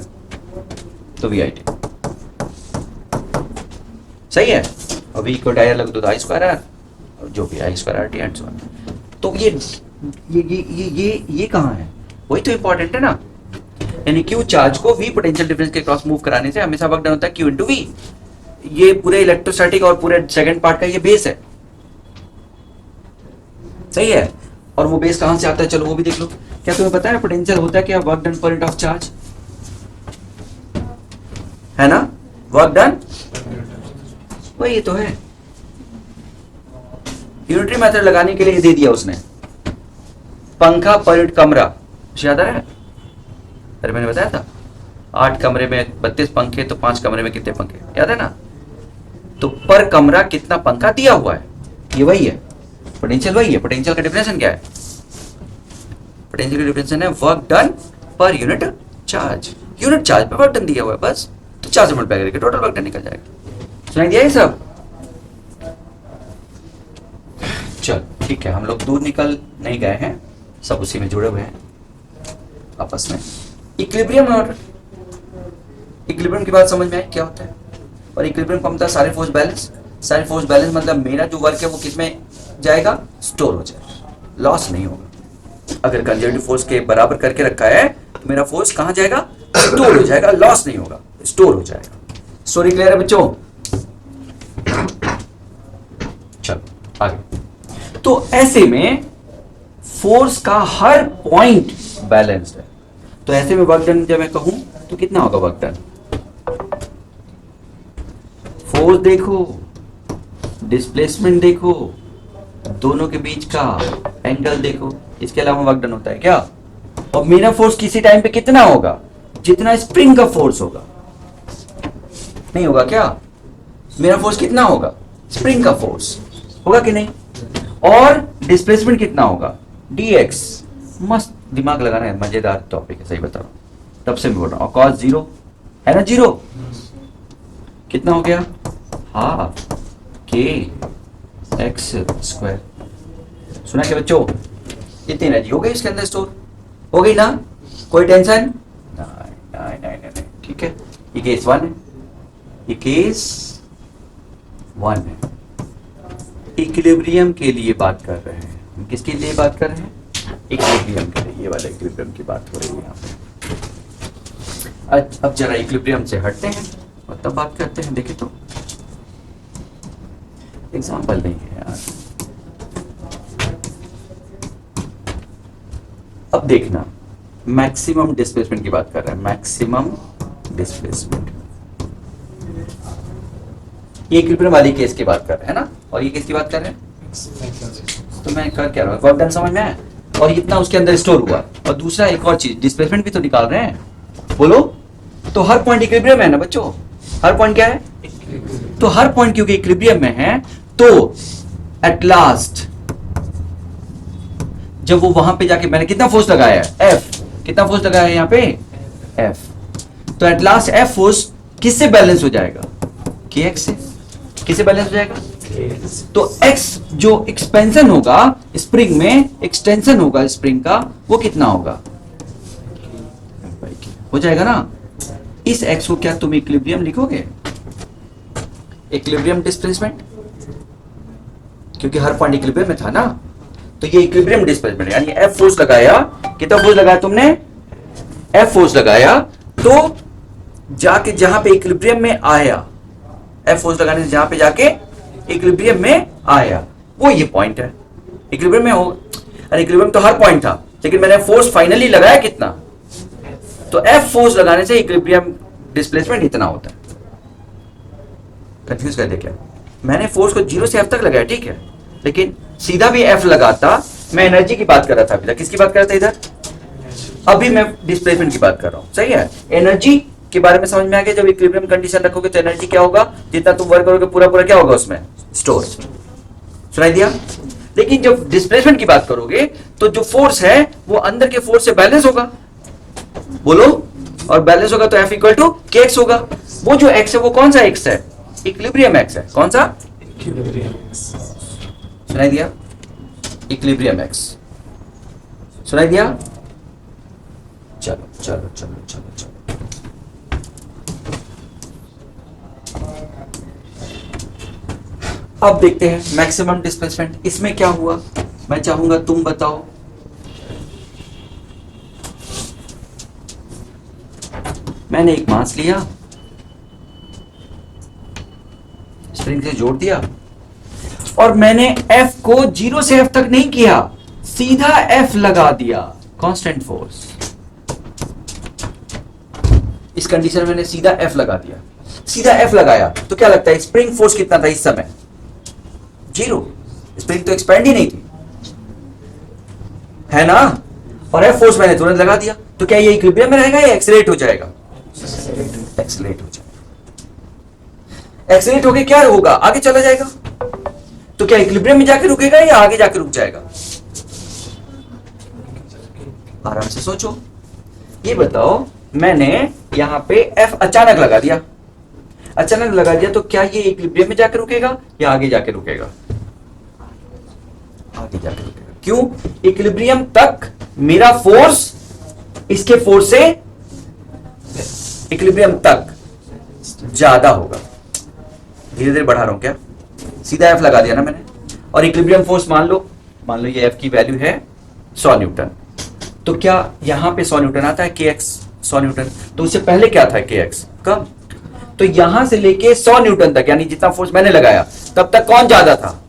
तो VIT सही है। और V को डायरेक्ट लग दो तो I स्क्वायर आर, जो भी I square RT and so on. तो ये कहाँ है? वही तो इंपॉर्टेंट है ना, यानी Q चार्ज को V पोटेंशियल डिफरेंस के क्रॉस मूव कराने से हमेशा वर्क डन होता है Q इंटू V। ये पूरे इलेक्ट्रोस्टैटिक और पूरे सेकंड पार्ट का ये बेस है, सही है। और वो बेस कहां से आता है, चलो वो भी देख लो। क्या तुम्हें पता है पोटेंशियल होता है क्या? Work done per unit of charge, है ना, वर्क डन, वही तो है। यूनिटरी मेथड लगाने के लिए दे दिया उसने, पंखा पर यूनिट कमरा, याद आ रहा है? अरे मैंने बताया था 8 कमरे में 32 पंखे, तो 5 कमरे में कितने पंखे, याद है ना? तो पर कमरा कितना पंखा दिया हुआ है, ये वही है। पोटेंशियल वही है, पोटेंशियल का डिफिनेशन क्या है? पोटेंशियल का डिफिनेशन है work done per unit charge. Unit charge पे वर्क डन दिया हुआ है बस, तो चार्ज मल्टीप्लाई करके टोटल वर्क डन निकल जाएगा। सुनाई दिया ये सब? चल ठीक है, हम लोग दूर निकल नहीं गए हैं, सब उसी में जुड़े हुए हैं आपस में। इक्विलिब्रियम और इक्विलिब्रियम की बात समझ में आई क्या होता है? और इक्विलिब्रियम का मतलब सारे फोर्स बैलेंस। सारे फोर्स बैलेंस मतलब मेरा जो वर्क है वो किस में जाएगा? स्टोर हो जाएगा, लॉस नहीं होगा। अगर कंजर्वेटिव फोर्स के बराबर करके रखा है तो मेरा फोर्स कहां जाएगा? स्टोर हो जाएगा, लॉस नहीं होगा, स्टोर हो जाएगा। स्टोरी क्लियर है बच्चों? चलो आगे। तो ऐसे में फोर्स का हर पॉइंट बैलेंस्ड है, तो ऐसे में वर्क डन जब मैं कहूं तो कितना होगा वर्क डन? फोर्स देखो, डिस्प्लेसमेंट देखो, दोनों के बीच का एंगल देखो, इसके अलावा वर्क डन होता है क्या? और मेरा फोर्स किसी टाइम पे कितना होगा? जितना स्प्रिंग का फोर्स होगा। नहीं होगा क्या? मेरा फोर्स कितना होगा? स्प्रिंग का फोर्स होगा कि नहीं? और डिस्प्लेसमेंट कितना होगा? dx। मस्त दिमाग लगाना है, मजेदार टॉपिक है, सही बता रहा हूं, तब से मैं बोल रहा हूं। और cos 0 है ना, 0 कितना हो गया? Half k x square. सुना क्या बच्चों? इतनी एनर्जी हो गई इसके अंदर स्टोर, हो गई ना? कोई टेंशन नहीं, ठीक है। ये केस 1 है, ये केस 1 है। इक्विलिब्रियम के लिए बात कर रहे हैं हम। किसके लिए बात कर रहे हैं? इक्विलिब्रियम के लिए। ये वाला इक्विलिब्रियम की बात हो रही है यहाँ पे। अब जरा इक्विलिब्रियम से हटते हैं और तब बात करते हैं। देखे तो एग्जाम्पल नहीं है यार। अब देखना, मैक्सिमम डिस्प्लेसमेंट की बात कर रहे हैं। मैक्सिमम डिस्प्लेसमेंट, ये इक्विलिब्रियम वाली केस की बात कर रहे हैं ना, और ये किसकी बात कर रहे हैं? तो मैं कर क्या रहा हूँ? वर्क डन समझ में आया, और इतना उसके अंदर स्टोर हुआ। और दूसरा एक और चीज, डिस्प्लेसमेंट भी तो निकाल रहे हैं, बोलो। तो हर पॉइंट इक्विलिब्रियम है ना बच्चों? हर पॉइंट क्या है? तो हर पॉइंट क्योंकि इक्विलिब्रियम में है, तो एट लास्ट जब वो वहां पे जाके मैंने कितना फोर्स लगाया है? F। कितना फोर्स लगाया है यहाँ पे? F। तो एट लास्ट F फोर्स किससे बैलेंस हो जाएगा? kx से। किससे बैलेंस हो जाएगा? तो x जो एक्सपेंशन होगा स्प्रिंग में, एक्सटेंशन होगा स्प्रिंग का, वो कितना होगा? हो जाएगा ना। इस x को क्या तुम इक्विलिब्रियम लिखोगे? इक्विलिब्रियम डिस्प्लेसमेंट, क्योंकि हर पॉइंट इक्विलिब्रियम में था ना, तो ये इक्विलिब्रियम डिस्प्लेसमेंट। यानी F फोर्स लगाया, कितना फोर्स लगाया तुमने? F फोर्स लगाया, तो जाके जहां पे इक्विलिब्रियम में आया, F फोर्स लगाने से जहां पे जाके इक्विलिब्रियम में आया, वो ये पॉइंट है। इक्विलिब्रियम में हो, अरे इक्विलिब्रियम तो हर पॉइंट था, लेकिन मैंने फोर्स फाइनली लगाया कितना? तो F फोर्स लगाने से इक्विलिब्रियम डिस्प्लेसमेंट इतना होता है। कंफ्यूज कर दे क्या? मैंने फोर्स को 0 से F तक लगाया, ठीक है, लेकिन सीधा भी F लगाता, मैं एनर्जी की बात कर रहा था अभी तक। किसकी बात कर रहा था इधर? अभी मैं डिस्प्लेसमेंट की बात कर रहा हूं, सही है। एनर्जी के बारे में समझ में आ गया। जब इक्विलिब्रियम कंडीशन रखोगे तो एनर्जी क्या होगा? जितना तुम वर्क करोगे पूरा पूरा क्या होगा उसमें? स्टोर। सुनाई दिया? लेकिन जब डिस्प्लेसमेंट की बात करोगे तो जो फोर्स है वो अंदर के फोर्स से बैलेंस होगा, बोलो। और बैलेंस होगा तो F इक्वल टू kx होगा। वो जो x है वो कौन सा x है? इक्विलिब्रियम x है। कौन सा? सुनाई दिया? Equilibrium x। सुनाई दिया? चलो चलो चलो चलो चलो, अब देखते हैं मैक्सिमम डिस्प्लेसमेंट। इसमें क्या हुआ मैं चाहूंगा तुम बताओ। मैंने एक मास लिया, स्प्रिंग से जोड़ दिया, और मैंने F को 0 से F तक नहीं किया, सीधा F लगा दिया, कांस्टेंट फोर्स। इस कंडीशन में मैंने सीधा F लगा दिया। सीधा F लगाया तो क्या लगता है स्प्रिंग फोर्स कितना था इस समय? 0। स्प्रिंग तो एक्सपेंड ही नहीं थी, है ना। और F फोर्स मैंने तुरंत लगा दिया, तो क्या ये इक्विलिब्रियम में रहेगा या एक्सेलरेट हो जाएगा? एक्सेलरेट हो जाएगा। एक्सेलरेट होके क्या होगा? आगे चला जाएगा। तो क्या इक्विलिब्रियम में जाके रुकेगा या आगे जाके रुक जाएगा? आराम से सोचो। ये बताओ, मैंने यहां पे F अचानक लगा दिया, अचानक लगा दिया, तो क्या ये इक्विलिब्रियम में जाके रुकेगा या आगे जाके रुकेगा? आगे जाके रुकेगा। क्यों? इक्विलिब्रियम तक मेरा फोर्स इसके फोर्स से इक्विलिब्रियम तक ज्यादा होगा। धीरे धीरे बढ़ा रहा हूं क्या? सीधा F लगा दिया ना मैंने, और इक्विलिब्रियम फोर्स मान लो ये F की वैल्यू है 100 न्यूटन। तो क्या यहां पे 100 न्यूटन आता है, kx 100 न्यूटन, तो उससे पहले क्या था kx कम। तो यहां से लेके 100 न्यूटन तक, यानी जितना फोर्स मैंने लगाया तब तक कौन ज्यादा था?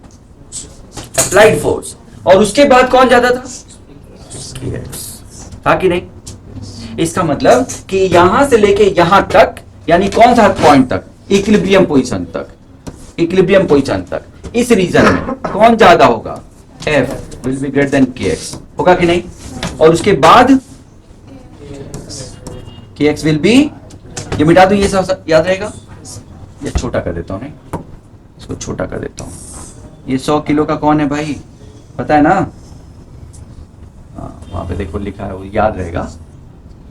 Applied force. और उसके बाद कौन ज्यादा था? kx था कि नहीं? इसका मतलब कि यहां से लेके यहां तक, यानी कौन सा पॉइंट तक? इक्विलिब्रियम पोजीशन तक, इक्विलिब्रियम पोजीशन तक, इस रीजन में कौन ज्यादा होगा? F will be greater than kx, होगा कि नहीं? और उसके बाद kx विल बी, ये मिटा दो, ये सब याद रहेगा। ये छोटा कर देता हूं, नहीं इसको छोटा कर देता हूं। ये 100 किलो का कौन है भाई, पता है ना? वहां पे देखो लिखा है, वो याद रहेगा,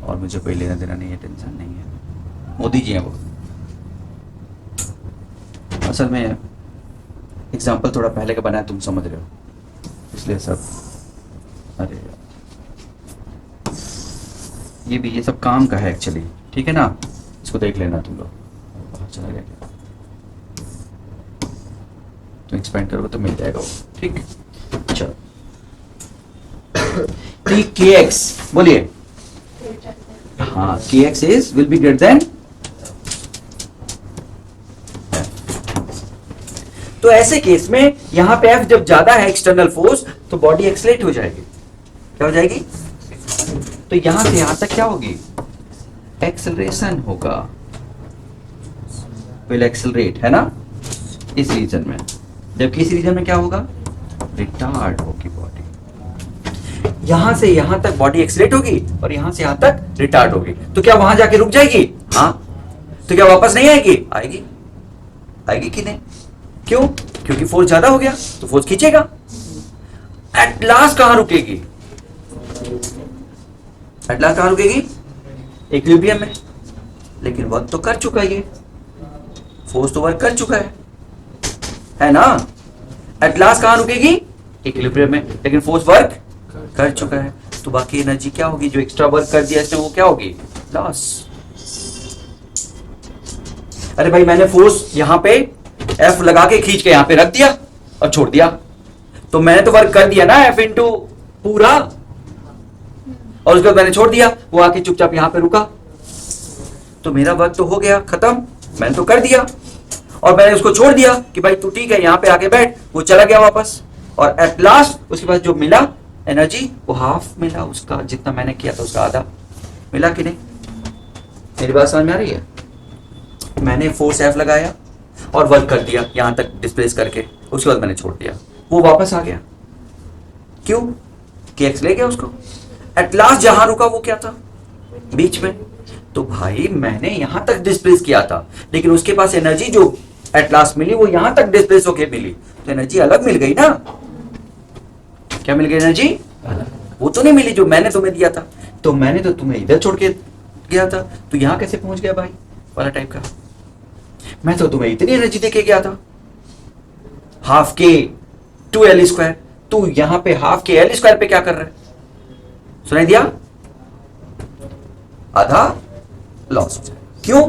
और मुझे कोई लेना देना नहीं है, टेंशन नहीं है। मोदी जी हैं वो। असल में एग्जाम्पल थोड़ा पहले का बनाया, तुम समझ रहे हो, इसलिए सब। अरे ये सब काम का है एक्चुअली, ठीक है ना? इसको देख लेना तुम लोग। चला गया क्या? तो एक्सपेंड करोगे तो मिल जाएगा वो, ठीक। चलो kx बोलिए। हाँ, kx is will be greater than. तो ऐसे केस में यहां पे F जब ज्यादा है एक्सटर्नल फोर्स, तो बॉडी एक्सलेट हो जाएगी। क्या हो जाएगी? तो यहां से यहां तक क्या होगी? एक्सेलरेशन होगा, विल एक्सेलरेट, है ना, इस रीजन में। जबकि इस रीजन में क्या होगा? रिटार्ड होगी बॉडी। यहां से यहां तक बॉडी एक्सेलरेट होगी और यहां से यहां तक रिटार्ड होगी। तो क्या वहां जाके रुक जाएगी? हाँ। तो क्या वापस नहीं आएगी? आएगी। आएगी कि नहीं? क्यों? क्योंकि फोर्स ज्यादा हो गया, तो फोर्स खींचेगा। एट लास्ट कहां रुकेगी? एट लास्ट कहां रुकेगी? इक्विलिब्रियम में। लेकिन वर्क तो कर चुका है, ये फोर्स तो वर्क कर चुका है ना? एट लास्ट कहां रुकेगी? इक्विलिब्रियम में। लेकिन फोर्स वर्क कर चुका है, तो बाकी एनर्जी क्या होगी? जो एक्स्ट्रा वर्क कर दिया इसने, वो क्या होगी? लॉस। अरे भाई, मैंने फोर्स यहां पे F लगा के खींच के यहां पे रख दिया और छोड़ दिया, तो मैंने तो वर्क कर दिया ना F इंटू पूरा, और उसके बाद मैंने छोड़ दिया, वो आके चुपचाप यहां पे रुका, तो मेरा वर्क तो हो गया खत्म, मैंने तो कर दिया। और मैंने उसको छोड़ दिया कि भाई तू ठीक है यहां पे आके बैठ, वो चला गया वापस। और एट लास्ट उसके बाद जो मिला एनर्जी, वो हाफ मिला उसका, जितना मैंने किया था उसका आधा मिला कि नहीं? मेरी बात समझ में आ रही है? मैंने फोर्स F लगाया और वर्क कर दिया यहां तक डिस्प्लेस करके, उसके बाद मैंने छोड़ दिया, वो वापस आ गया। क्यों? kx ले गया उसको। एट लास्ट जहां रुका वो क्या था? बीच में। तो भाई मैंने यहां तक डिस्प्लेस किया था, लेकिन उसके पास एनर्जी जो एट लास्ट मिली वो यहां तक डिस्प्लेस होके मिली, तो एनर्जी अलग मिल गई ना? क्या मिल गई एनर्जी? वो तो नहीं मिली जो मैंने तुम्हें दिया था। तो मैंने तो तुम्हें इधर छोड़ के गया था, तो यहां कैसे पहुंच गया भाई वाला टाइप का। मैं तो तुम्हें इतनी एनर्जी देके गया था, हाफ के 2L स्क्वायर, तू यहां पे हाफ के L स्क्वायर पे क्या कर रहा है? सुनाई दिया? आधा लॉस हो जाए। क्यों?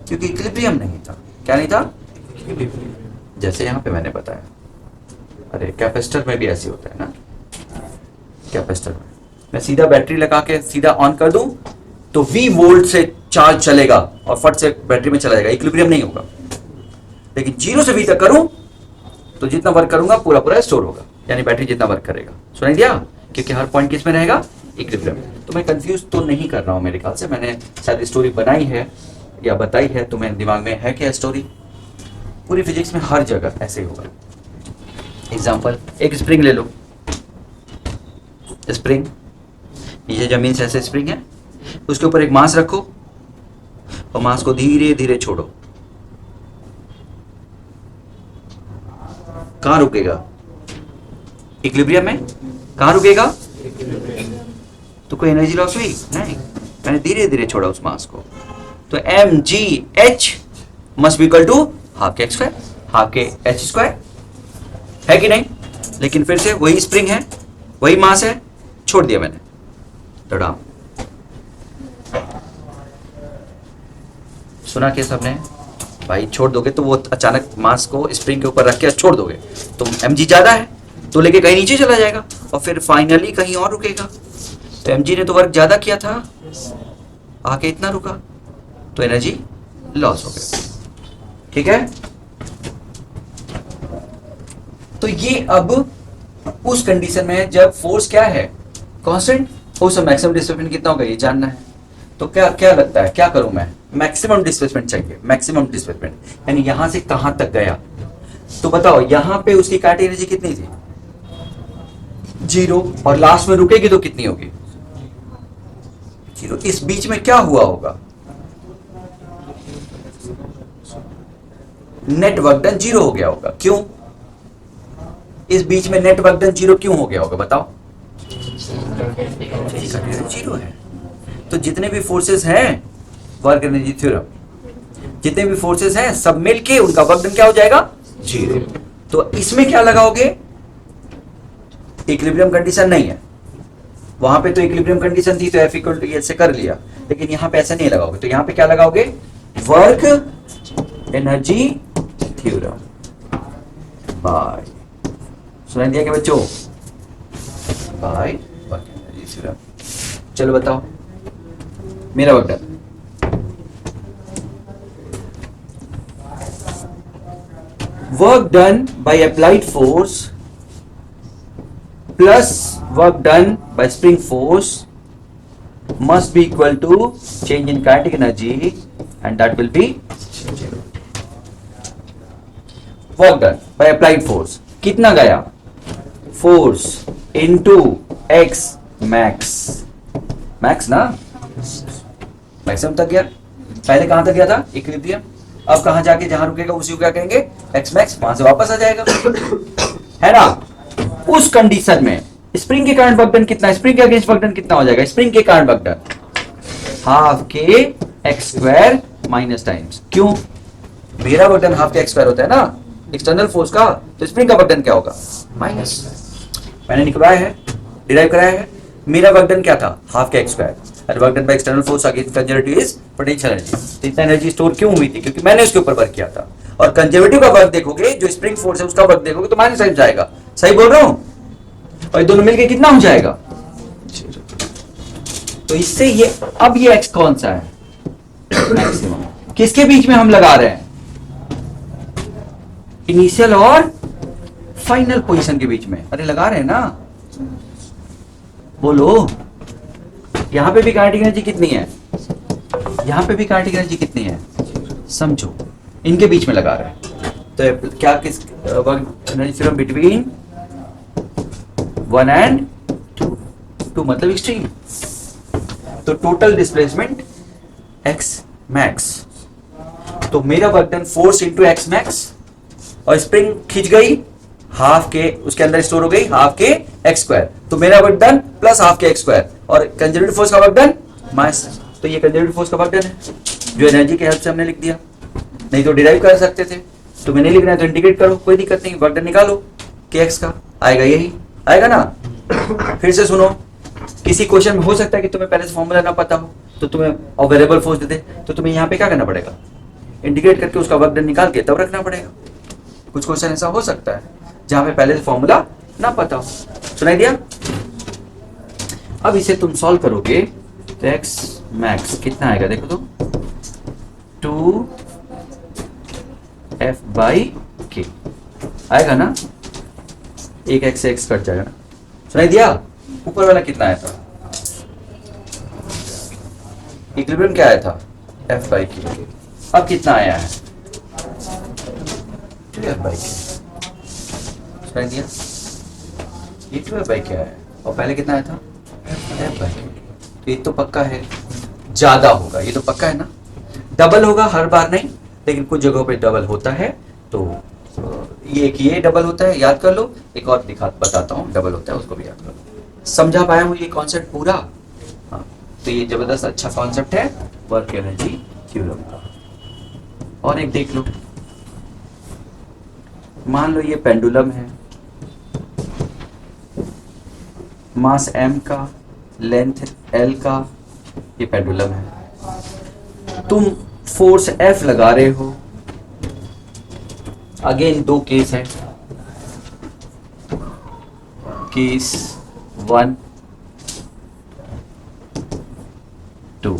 क्योंकि इक्विलिब्रियम नहीं था। क्या नहीं था? जैसे यहां पे मैंने बताया। अरे कैपेसिटर में भी ऐसे होता है ना, कैपेसिटर में मैं सीधा बैटरी लगा के सीधा ऑन कर दूं तो V वोल्ट से चार्ज चलेगा और फट से बैटरी में चला जाएगा, इक्विलिब्रियम नहीं होगा। लेकिन 0 से V तक करूं तो जितना वर्क करूंगा पूरा पूरा स्टोर होगा, यानी बैटरी जितना वर्क करेगा। सुनाई दिया? क्योंकि हर पॉइंट किस में रहेगा? इक्विलिब्रियम में। तो मैं कंफ्यूज तो नहीं कर रहा हूं, मेरे ख्याल से मैंने शायद स्टोरी बनाई है या बताई है, तुम्हें दिमाग में है क्या स्टोरी? पूरी फिजिक्स में हर जगह ऐसे ही होगा। एग्जाम्पल, एक स्प्रिंग ले लो, स्प्रिंग नीचे जमीन से ऐसे स्प्रिंग है, उसके ऊपर एक मास रखो और मास को धीरे धीरे छोड़ो, कहाँ रुकेगा? इक्विलिब्रियम में। कहाँ रुकेगा? तो कोई एनर्जी लॉस हुई नहीं, मैंने धीरे धीरे छोड़ा उस मास को। तो m g h must be equal to half k x square, half k h square, है कि नहीं? लेकिन फिर से वही स्प्रिंग है, वही मास है, छोड़ दिया मैंने। डडाम सुना क्या सबने? भाई छोड़ दोगे तो वो अचानक मास को स्प्रिंग के ऊपर रख के छोड़ दोगे तो एम जी ज्यादा है तो लेके कहीं नीचे चला जाएगा और फिर फाइनली कहीं और रुकेगा। तो एम जी ने तो वर्क ज्यादा किया था, आके इतना रुका, तो एनर्जी लॉस हो गया। ठीक है, तो ये अब उस कंडीशन में जब फोर्स क्या है? कांस्टेंट। फोर्स और मैक्सिमम डिस्प्लेसमेंट कितना होगा ये जानना है। तो क्या क्या लगता है, क्या करूं मैं? मैक्सिमम डिस्प्लेसमेंट चाहिए, मैक्सिमम डिस्प्लेसमेंट यानी यहां से कहां तक गया। तो बताओ यहां पे उसकी काट एनर्जी कितनी थी? 0, और लास्ट में रुकेगी तो कितनी होगी? 0। इस बीच में क्या हुआ होगा? नेट वर्क डन 0 हो गया होगा। क्यों इस बीच में नेट वर्क डन 0 क्यों हो गया होगा बताओ? 0 है। तो जितने भी फोर्सेस हैं, वर्क एनर्जी थ्योरम, जितने भी फोर्सेस हैं सब मिलके उनका वर्क डन क्या हो जाएगा? 0। तो इसमें क्या लगाओगे? इक्विलिब्रियम कंडीशन नहीं है, वहां पे तो इक्विलिब्रियम कंडीशन थी तो F इक्वल टू से कर लिया, लेकिन यहां पे ऐसा नहीं लगाओगे। तो यहां पे क्या लगाओगे? वर्क एनर्जी थ्योरम बाय, सुनाई दिया क्या बच्चों? By work energy theorem. चलो बताओ मेरा work done. Work done by applied force plus work done by spring force must be equal to change in kinetic energy and that will be 0. Work done by applied force कितना गया? Force into x max, max ना, maximum तक गया। पहले कहां तक गया था? इक्विलिब्रियम। अब कहां जाके जहां रुकेगा उसी को क्या कहेंगे? x max, वहां से वापस आ जाएगा, है ना? उस कंडीशन में स्प्रिंग के कारण वर्क डन कितना? स्प्रिंग के अगेंस्ट वर्क डन कितना हो जाएगा? स्प्रिंग के कारण work done half k x square minus times. क्यों? मेरा work done half k x square होता है ना एक्सटर्नल फोर्स का, तो स्प्रिंग का वर्क डन क्या होगा? माइनस। मैंने निकलवाया है, डिराइव कराया है। मेरा वर्क डन क्या था? हाफ के एक्स स्क्वायर, और work done by external force against conservative is potential energy. तो इतना एनर्जी स्टोर क्यों हुई थी? क्योंकि मैंने उसके ऊपर वर्क किया था। और कंजर्वेटिव का वर्क देखोगे, जो स्प्रिंग फोर्स है उसका वर्क देखोगे तो माइनस टाइम्स आएगा। सही बोल रहा हूं? और ये दोनों मिलके कितना हो जाएगा? तो इससे ये अब ये एक्स कौन सा है? मैक्सिमम। किसके बीच में हम लगा रहे हैं? इनिशियल और फाइनल पोजीशन के बीच में। अरे लगा रहे हैं ना, बोलो। यहां पे भी काइनेटिक एनर्जी कितनी है? यहां पे भी काइनेटिक एनर्जी कितनी है? समझो, इनके बीच में लगा रहे हैं। तो क्या किस work energy theorem between 1 and 2 मतलब एक्सट्रीम। तो टोटल डिस्प्लेसमेंट x मैक्स। तो मेरा work done force into x max, और स्प्रिंग खींच गई हाफ के, उसके अंदर स्टोर हो गई हाफ के एक्स स्क्वायर। तो मेरा work done plus half k x square, और कंजर्वेटिव फोर्स का वर्क डन माइनस। तो ये कंजर्वेटिव फोर्स का वर्क डन है, जो एनर्जी के हेल्प से हमने लिख दिया। नहीं तो डिराइव कर सकते थे, तो मैंने लिखना है तो इंटीग्रेट करो, कोई दिक्कत नहीं। वर्क डन निकालो के एक्स का, आएगा यही आएगा ना। फिर से सुनो, किसी क्वेश्चन में हो सकता है कि तुम्हें पहले से फॉर्मूला ना पता हो, तो तुम्हें और वेरिएबल फोर्स दे दे, तो तुम्हें यहाँ पे क्या करना पड़ेगा? इंटीग्रेट करके उसका वर्क डन निकाल के तब रखना पड़ेगा। कुछ क्वेश्चन ऐसा हो सकता है जहां पे पहले से फॉर्मूला ना पता हो। सुनाई दिया? अब इसे तुम सॉल्व करोगे तो एक्स मैक्स कितना आएगा देखो तो, 2f/k आएगा ना। एक एक्स से एक्स कट जाएगा ना। सुनाई दिया? ऊपर वाला कितना आया था? इक्विलिब्रियम क्या आया था? f/k। अब कितना आया है? 2f/k। सुनाई दिया? ये 2f/k आया है, और पहले कितना आया था? f/k। तो ये तो पक्का है ज्यादा होगा, ये तो पक्का है ना। डबल होगा हर बार नहीं, लेकिन कुछ जगहों पे डबल होता है, तो ये डबल होता है, याद कर लो। एक और बताता हूँ, डबल होता है, उसको भी याद कर लो। समझा पाया हूँ ये कॉन्सेप्ट पूरा? हाँ, तो ये जबरदस्त अच्छा कॉन्सेप्ट है वर्क एनर्जी थ्योरम का। और एक देख लो, मान लो ये पेंडुलम है, मास m का, लेंथ l का, ये पेंडुलम है। तुम फोर्स F लगा रहे हो। अगेन दो केस है, केस 1 2।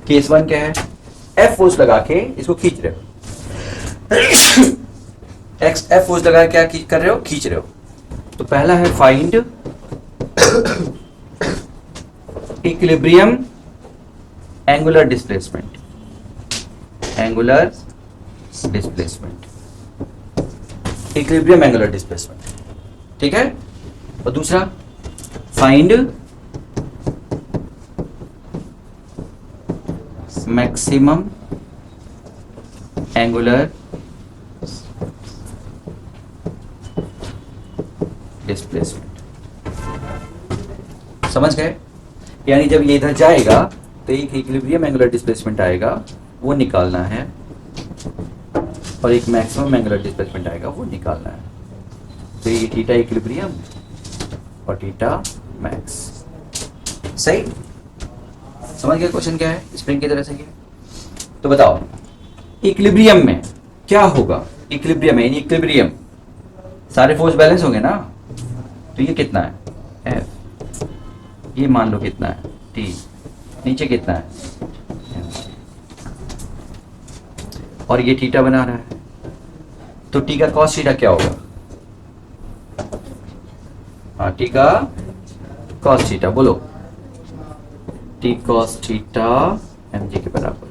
केस 1 क्या है? F फोर्स लगा के इसको खींच रहे हो। F फोर्स लगा के क्या कर रहे हो? खींच रहे हो। तो पहला है find equilibrium angular displacement, angular displacement, equilibrium angular displacement, ठीक है। और दूसरा फाइंड मैक्सिमम एंगुलर डिस्प्लेसमेंट। समझ गए? यानी जब ये इधर जाएगा तो एक इक्विलिब्रियम एंगुलर डिस्प्लेसमेंट आएगा, वो निकालना है, और एक मैक्सिमम एंगुलर डिस्प्लेसमेंट आएगा, वो निकालना है। तो ये थीटा इक्विलिब्रियम और थीटा मैक्स। सही? समझ गए क्वेश्चन क्या है? स्प्रिंग की तरह से किया। तो बताओ इक्विलिब्रियम में क्या होगा? इक्विलिब्रियम में, इक्विलिब्रियम सारे फोर्स बैलेंस होंगे ना। तो ये कितना है? F। ये मान लो कितना है? T। नीचे कितना है? और ये थीटा बना रहा है, तो T का कॉस थीटा क्या होगा? हाँ, T का कॉस थीटा, बोलो। T कॉस थीटा mg के बराबर,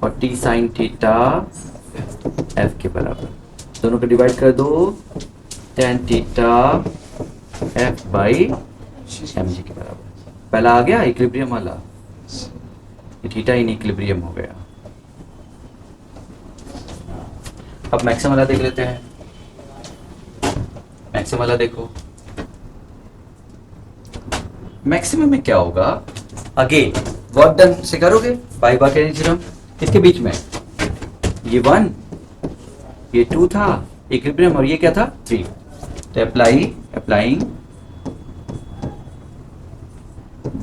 और T साइन थीटा F के बराबर। दोनों को डिवाइड कर दो, tan theta F by mg के बराबर। पहला आ गया इक्विलिब्रियम वाला, ये थीटा इन इक्विलिब्रियम हो गया। अब मैक्सिमम वाला देख लेते हैं। मैक्सिमम वाला देखो, मैक्सिमम में क्या होगा? अगेन वर्क डन से करोगे बाई वर्क एनर्जी थ्योरम। इसके बीच में ये 1, ये 2 था इक्विलिब्रियम, और ये क्या था? 3। तो applying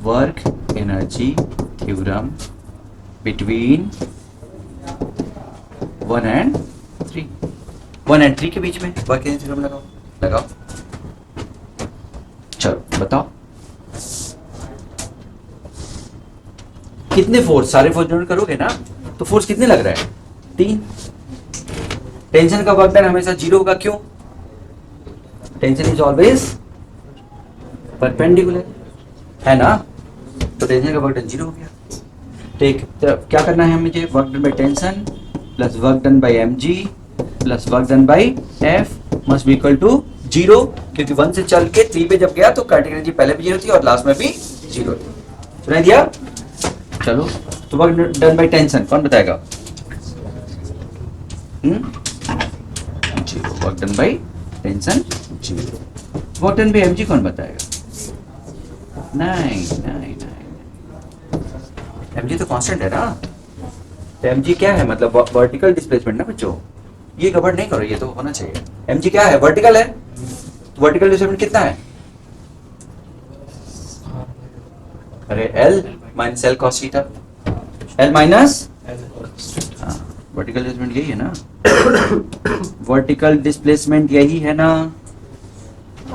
work energy theorem between 1 and 3। 1 and 3 के बीच में वर्क एनर्जी थ्योरम लगाओ। चलो बताओ कितने फोर्स, सारे फोर्स जोड़ करोगे ना, तो फोर्स कितने लग रहा है? 3। टेंशन का वर्क डन हमेशा 0 होगा, क्यों? टेंशन इज ऑलवेज परपेंडिकुलर, है ना। तो टेंशन का वर्क डन 0 हो गया। तो क्या करना है मुझे? Work done by tension plus work done by mg plus work done by f must be equal to 0, क्योंकि 1 से चल के 3 पे जब गया तो काइनेटिक एनर्जी पहले भी 0 थी और लास्ट में भी 0 थी। सुनाई दिया? चलो, तो वर्क डन बाई टेंशन कौन बताएगा? 0। Work done by tension 0। Work done by mg कौन बताएगा? नहीं, mg तो कांस्टेंट है ना। तो mg क्या है? मतलब वर्टिकल डिस्प्लेसमेंट ना बच्चों। ये गड़बड़ नहीं करो, ये तो होना चाहिए। mg क्या है? वर्टिकल है। तो वर्टिकल डिस्प्लेसमेंट कितना है? अरे L minus L cos theta, L minus, vertical displacement यही है ना। वर्टिकल डिस्प्लेसमेंट यही है ना।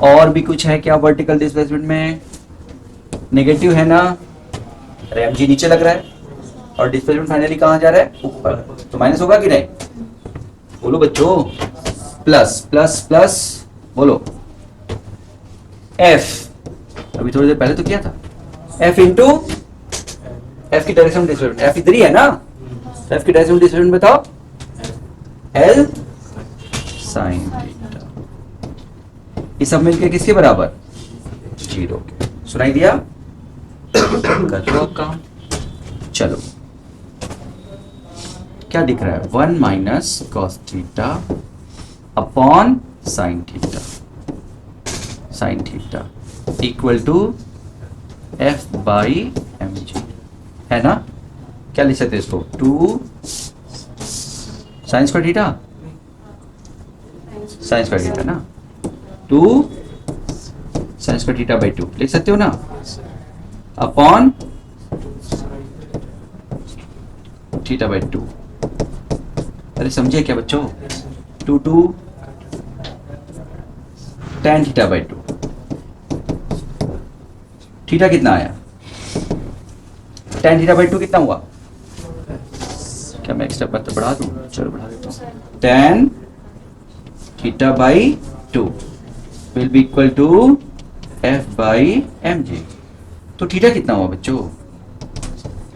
और भी कुछ है क्या वर्टिकल डिस्प्लेसमेंट में? नेगेटिव है ना। अरे mg नीचे लग रहा है और डिस्प्लेसमेंट फाइनली कहाँ जा रहा है? ऊपर। तो माइनस होगा कि नहीं? बोलो बच्चों। प्लस प्लस प्लस बोलो f, अभी थोड़ी देर पहले तो किया था। f इंटू f की डायरेक्शन डिस्प्लेसमेंट, f इधर ही है ना। f की डायरेक्शन डिस्प्लेसमेंट बताओ। L sine theta. ये सब मिलके किसके बराबर? 0 के। सुनाई दिया? कर लो काम। चलो क्या दिख रहा है? 1 minus cos theta upon sine theta, sine theta equal to f by m g, है ना? क्या लिख सकते हैं इसको? 2 sine square theta, sine square theta ना, 2 साइन स्क्वायर थीटा बाई 2 लिख सकते हो ना, अपॉन थीटा बाई 2। अरे समझे क्या बच्चों? 2 tan थीटा बाई 2, थीटा कितना आया? tan थीटा बाई 2 कितना हुआ? क्या मैं एक्स्ट्रा पत्ता बढ़ा दूं? चलो बढ़ा देता हूं। tan theta by 2 will be equal to f by m g. तो थीटा कितना हुआ बच्चों?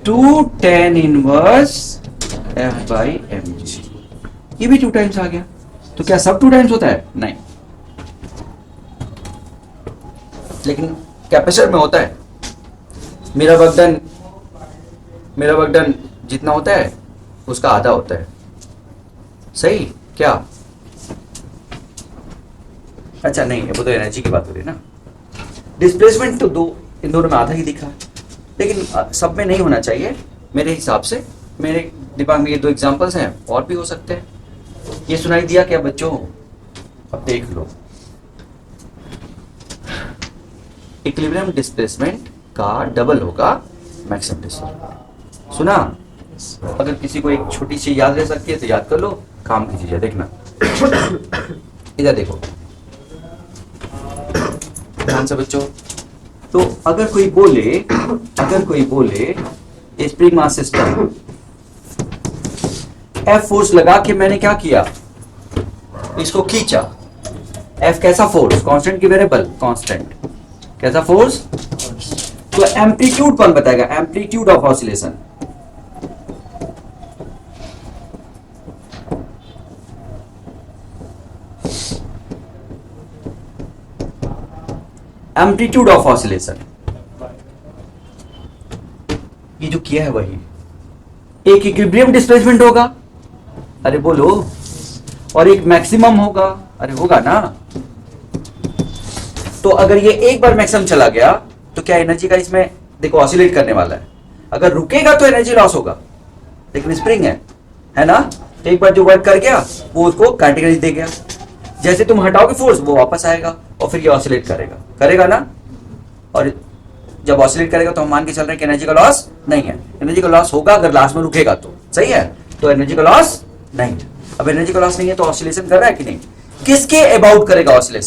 2 tan inverse f by m g. ये भी 2 टाइम्स आ गया। तो क्या सब 2 टाइम्स होता है? नहीं, लेकिन कैपेसिटर में होता है। मेरा वर्कडन जितना होता है उसका आधा होता है, सही क्या? अच्छा नहीं, वो तो एनर्जी की बात हो रही है ना। डिस्प्लेसमेंट तो इन दोनों में आधा ही दिखा है, लेकिन सब में नहीं होना चाहिए मेरे हिसाब से। मेरे दिमाग में ये 2 एग्जांपल्स हैं, और भी हो सकते हैं। ये सुनाई दिया क्या बच्चों? अब देख लो, इक्विलिब्रियम डिस्प्लेसमेंट का डबल होगा मैक्सिमम डिस्प्लेसमेंट। सुना? अगर किसी को एक छोटी सी याद रह सकती है तो याद कर लो, काम की चीज है। देखना इधर देखो ध्यान से बच्चों। तो अगर कोई बोले spring mass system, F force लगा के मैंने क्या किया? इसको खींचा। एफ कैसा फोर्स? कांस्टेंट की वेरिएबल? कांस्टेंट। कैसा फोर्स? तो एम्पलीट्यूड कौन बताएगा? Amplitude of oscillation. Amplitude of oscillation ये जो किया है वही। एक इक्विलिब्रियम डिस्प्लेसमेंट होगा, अरे बोलो, और एक मैक्सिमम होगा, अरे होगा ना। तो अगर ये एक बार मैक्सिमम चला गया तो क्या एनर्जी का इसमें देखो ऑसिलेट करने वाला है। अगर रुकेगा तो एनर्जी लॉस होगा, लेकिन स्प्रिंग है ना। तो एक बार जो वर्क कर गया वो उसको काइनेटिक एनर्जी दे गया। जैसे तुम हटाओगे फोर्स वो वापस आएगा और फिर ये ऑसिलेट करेगा ना। और जब ऑसिलेट करेगा तो हम मान के चल रहे हैं कि एनर्जी का लॉस नहीं है। एनर्जी का लॉस होगा अगर लास्ट में रुकेगा तो, सही है। तो एनर्जी का लॉस नहीं है। अब एनर्जी का लॉस नहीं है तो ऑसिलेशन कर रहा है कि नहीं? किसके अबाउट करेगा ऑसिलेशन?